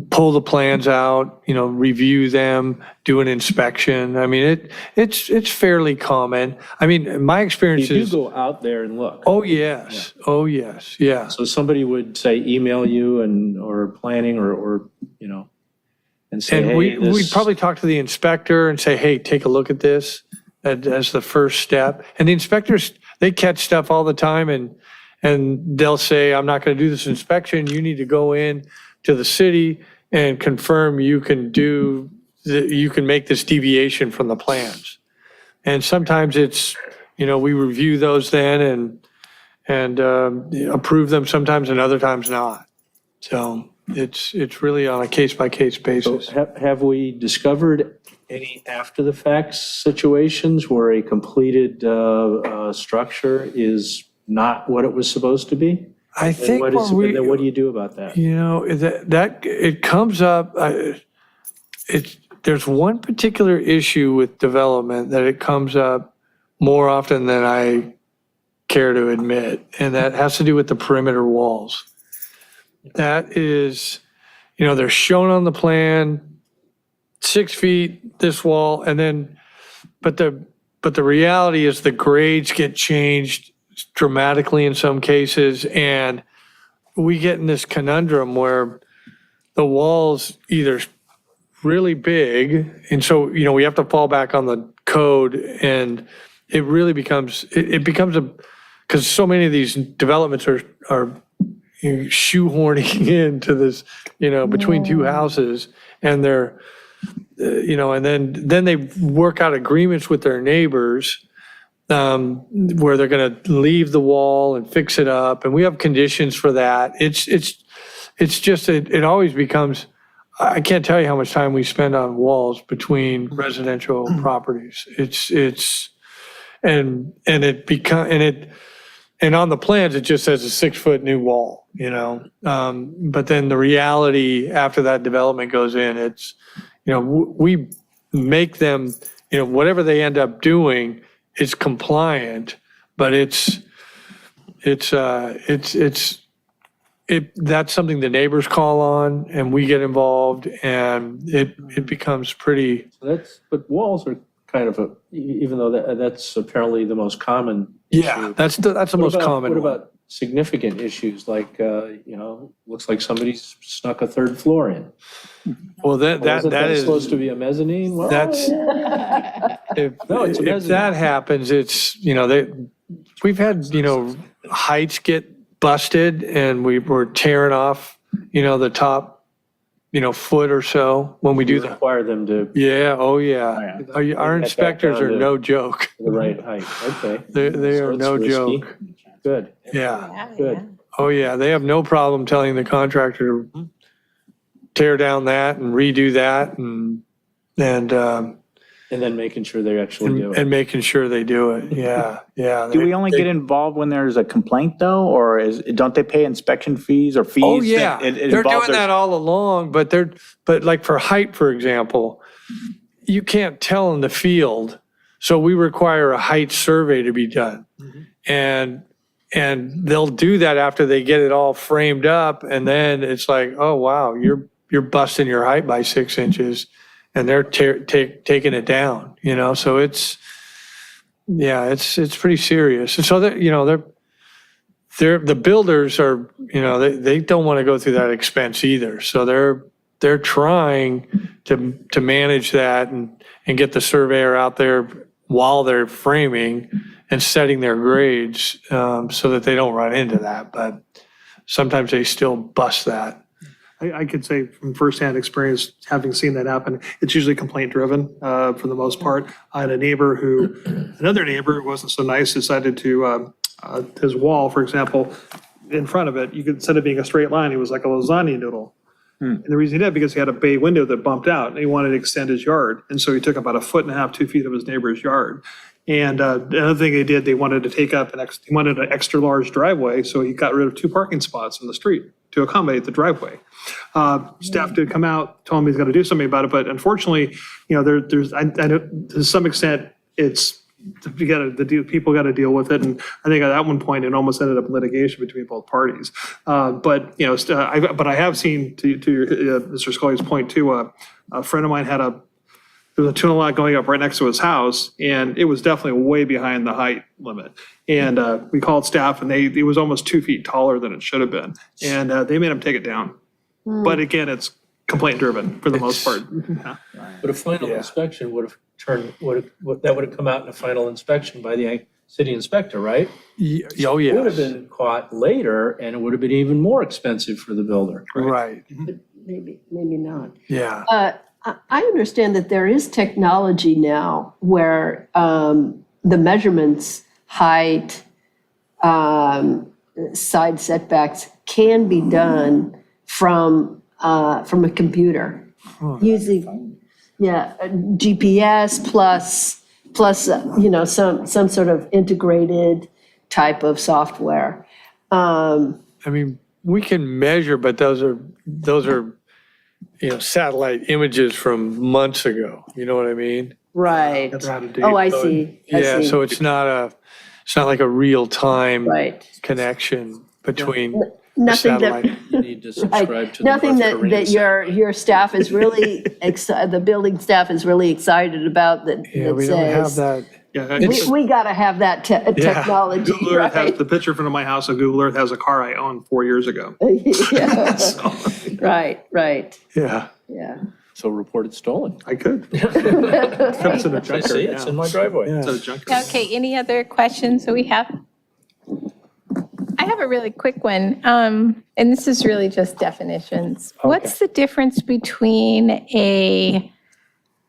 F: pull the plans out, review them, do an inspection. I mean, it's fairly common. I mean, my experience
B: You do
F: is,
B: go out there and look.
F: oh, yes. Oh, yes. Yeah.
B: So somebody would say, email you or planning or and say,
F: And
B: hey,
F: we'd probably talk to the inspector and say, hey, take a look at this as the first step. And the inspectors, they catch stuff all the time and they'll say, I'm not going to do this inspection. You need to go in to the city and confirm you can make this deviation from the plans. And sometimes it's, we review those then and approve them sometimes and other times not. So it's really on a case-by-case basis.
B: So have we discovered any after-the-fact situations where a completed structure is not what it was supposed to be?
F: I think
B: And what do you do about that?
F: that it comes up, there's one particular issue with development that it comes up more often than I care to admit, and that has to do with the perimeter walls. That is, they're shown on the plan, 6 feet, this wall, and then, but the reality is the grades get changed dramatically in some cases, and we get in this conundrum where the wall's either really big, and so, we have to fall back on the code, and it really becomes, because so many of these developments are shoehorning into this, between two houses, and they're, and then they work out agreements with their neighbors where they're going to leave the wall and fix it up, and we have conditions for that. It's just, it always becomes, I can't tell you how much time we spend on walls between residential properties. And on the plans, it just says a 6-foot new wall, but then the reality after that development goes in, it's, we make them, whatever they end up doing is compliant, but that's something the neighbors call on and we get involved, and it becomes pretty.
B: But walls are kind of even though that's apparently the most common.
F: Yeah, that's the most common.
B: What about significant issues like, looks like somebody's snuck a third floor in?
F: Well, that is
B: supposed to be a mezzanine? Well,
F: that's if that happens, it's we've had heights get busted and we're tearing off the top foot or so when we do that.
B: Require them to
F: Yeah. Oh yeah. Our inspectors are no joke.
B: the right height. Okay.
F: They
B: So
F: are
B: it's
F: no
B: risky.
F: joke.
B: Good.
F: Yeah.
B: Good.
F: Oh yeah. They have no problem telling the contractor to tear down that and redo that and
B: then making sure they actually do it.
F: and making sure they do it. Yeah. Yeah.
C: Do we only get involved when there's a complaint though, or don't they pay inspection fees or fees?
F: Oh yeah,
C: that it
F: they're
C: involves
F: doing that all along, but like for height, for example, you can't tell in the field, so we require a height survey to be done, and they'll do that after they get it all framed up, and then it's like, oh wow, you're busting your height by 6 inches, and they're taking it down, so it's pretty serious, and so that the builders are, they don't want to go through that expense either. So they're trying to manage that and get the surveyor out there while they're framing and setting their grades so that they don't run into that. But sometimes they still bust that.
G: I could say from firsthand experience, having seen that happen, it's usually complaint driven for the most part. I had another neighbor who wasn't so nice, decided to, his wall, for example, in front of it, you could, instead of being a straight line, it was like a lasagna noodle. And the reason he did, because he had a bay window that bumped out and he wanted to extend his yard. And so he took about 1.5 feet, 2 feet of his neighbor's yard. And another thing they did, they wanted to take up he wanted an extra large driveway. So he got rid of 2 parking spots in the street to accommodate the driveway. Staff did come out, told him he's got to do something about it. But unfortunately, you know, I know to some extent, people got to deal with it. And I think at one point, it almost ended up in litigation between both parties. But, you know, but I have seen, to Mr. Scully's point too, a friend of mine there was a tuna lot going up right next to his house, and it was definitely way behind the height limit. And we called staff, and it was almost 2 feet taller than it should have been. And they made him take it down. But again, it's complaint driven for the most part. Yeah.
B: But a final inspection would have that would have come out in a final inspection by the city inspector, right?
F: Oh,
B: It would have
F: yes.
B: been caught later, and it would have been even more expensive for the builder.
F: Right,
D: Maybe not.
F: yeah.
D: I understand that there is technology now where the measurements, height, side setbacks can be done from a computer using, GPS plus you know, some sort of integrated type of software.
F: I mean, we can measure, but those are, you know, satellite images from months ago. You know what I mean?
D: Right.
G: They're out of date.
D: Oh, I see.
F: Yeah, so it's not like a real-time
D: Right.
F: connection between the
D: Nothing
F: satellite.
D: that,
B: You need to subscribe to the
D: nothing
B: North
D: that
B: Korean
D: your staff is really, the building staff is really excited about that
F: Yeah, we don't have
D: says,
F: that.
G: Yeah,
D: we got to have that technology,
G: Google Earth has
D: right?
G: the picture in front of my house of Google Earth has a car I owned 4 years ago.
D: Yeah.
G: So
D: Right,
F: Yeah.
D: yeah.
B: So report it stolen.
G: I could. It's in a
B: I
G: junkyard
B: see, it's
G: now.
B: in my driveway.
G: It's in a junkyard.
H: Okay, any other questions that we have? I have a really quick one, and this is really just definitions. What's the difference between a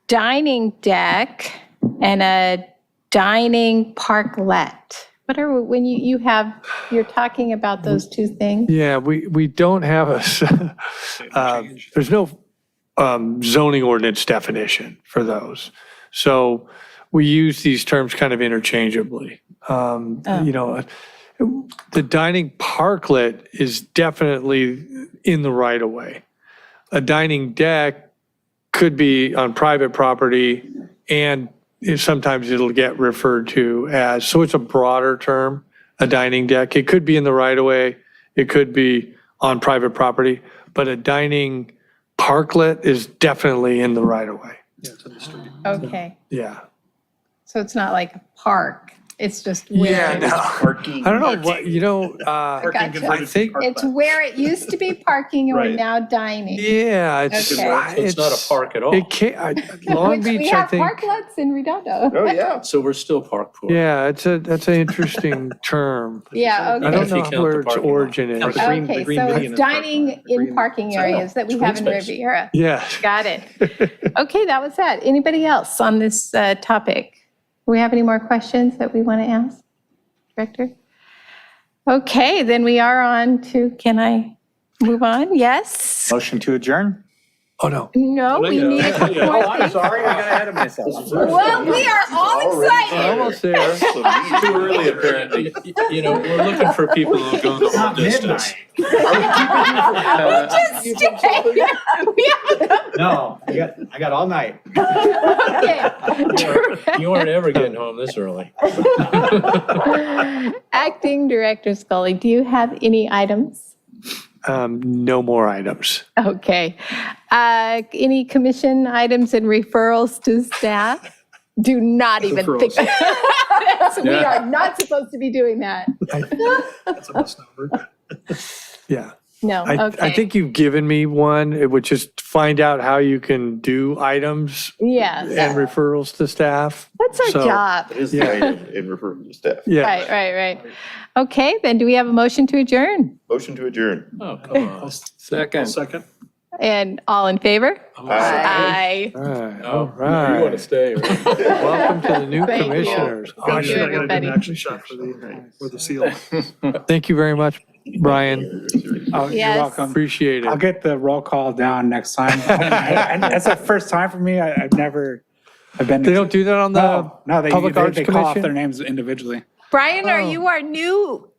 H: dining deck and a dining parklet? What are, when you're talking about those two things?
F: Yeah, we don't have there's no zoning ordinance definition for those. So we use these terms kind of interchangeably. You know, the dining parklet is definitely in the right of way. A dining deck could be on private property, and sometimes it'll get referred to as, so it's a broader term, a dining deck. It could be in the right of way, it could be on private property, but a dining parklet is definitely in the right of way.
G: Yeah, it's in the street.
H: Okay,
F: Yeah.
H: so it's not like a park, it's just where.
F: Yeah, no. I don't know what, you know,
H: Gotcha.
F: I think,
H: It's where it used to be parking and we're
G: Right.
H: now dining.
F: yeah, it's.
H: Okay.
B: So it's not a park at all.
F: It can't, Long
H: Which we
F: Beach, I
H: have
F: think.
H: parklets in Redondo.
A: Oh, yeah.
B: So we're still park poor.
F: Yeah, that's an interesting term.
H: Yeah,
F: I don't
H: okay.
B: If you
F: know
B: count the
F: where its
B: parking lot.
F: origin is.
H: Okay,
G: green
H: so
G: median
H: it's
G: is park
H: dining
G: lot.
H: in
G: Green-
H: parking areas that we
B: Green
H: have in
B: space.
H: Riviera.
F: Yeah.
H: Got it. Okay, that was that. Anybody else on this topic? Do we have any more questions that we want to ask, Director? Okay, then we are on to, can I move on? Yes?
C: Motion to adjourn?
F: Oh, no.
H: No, we need a couple more things.
C: Sorry, I got ahead of myself.
H: Well, we are all excited.
F: Almost there.
B: Too early, apparently. You know, we're looking for people who'll go the whole distance.
H: Just stay. We have a couple.
C: No, I got all night.
H: Okay.
B: You aren't ever getting home this early.
H: Acting Director Scully, do you have any items?
F: No more items.
H: Okay. Any commission items and referrals to staff? Do not even think. We are not supposed to be doing that.
G: That's a misnomer.
F: Yeah.
H: No,
F: I
H: okay.
F: think you've given me one. It would just find out how you can do items
H: Yes,
F: and referrals to staff.
H: that's our
F: So,
H: job.
A: It is the item and refer to staff.
F: Yeah.
H: Right. Okay, then do we have a motion to adjourn?
A: Motion to adjourn.
B: Oh, come on.
J: Second. Second.
H: And all in favor? Aye.
F: All right.
B: Oh,
F: All
B: you want to
F: right.
B: stay, right?
F: Welcome to the new
H: Thank you.
F: commissioners.
J: Got to
H: you,
J: get
H: everybody.
J: an action shot for the seal.
F: Thank you very much, Brian.
K: Oh,
H: Yes.
K: you're welcome.
F: Appreciate
K: I'll
F: it.
K: get the roll call down next time. That's the first time for me. I've been.
F: They don't do that on the
K: No, they
F: Public Arts
K: call off their
F: Commission?
K: names individually.
H: Brian, are you our new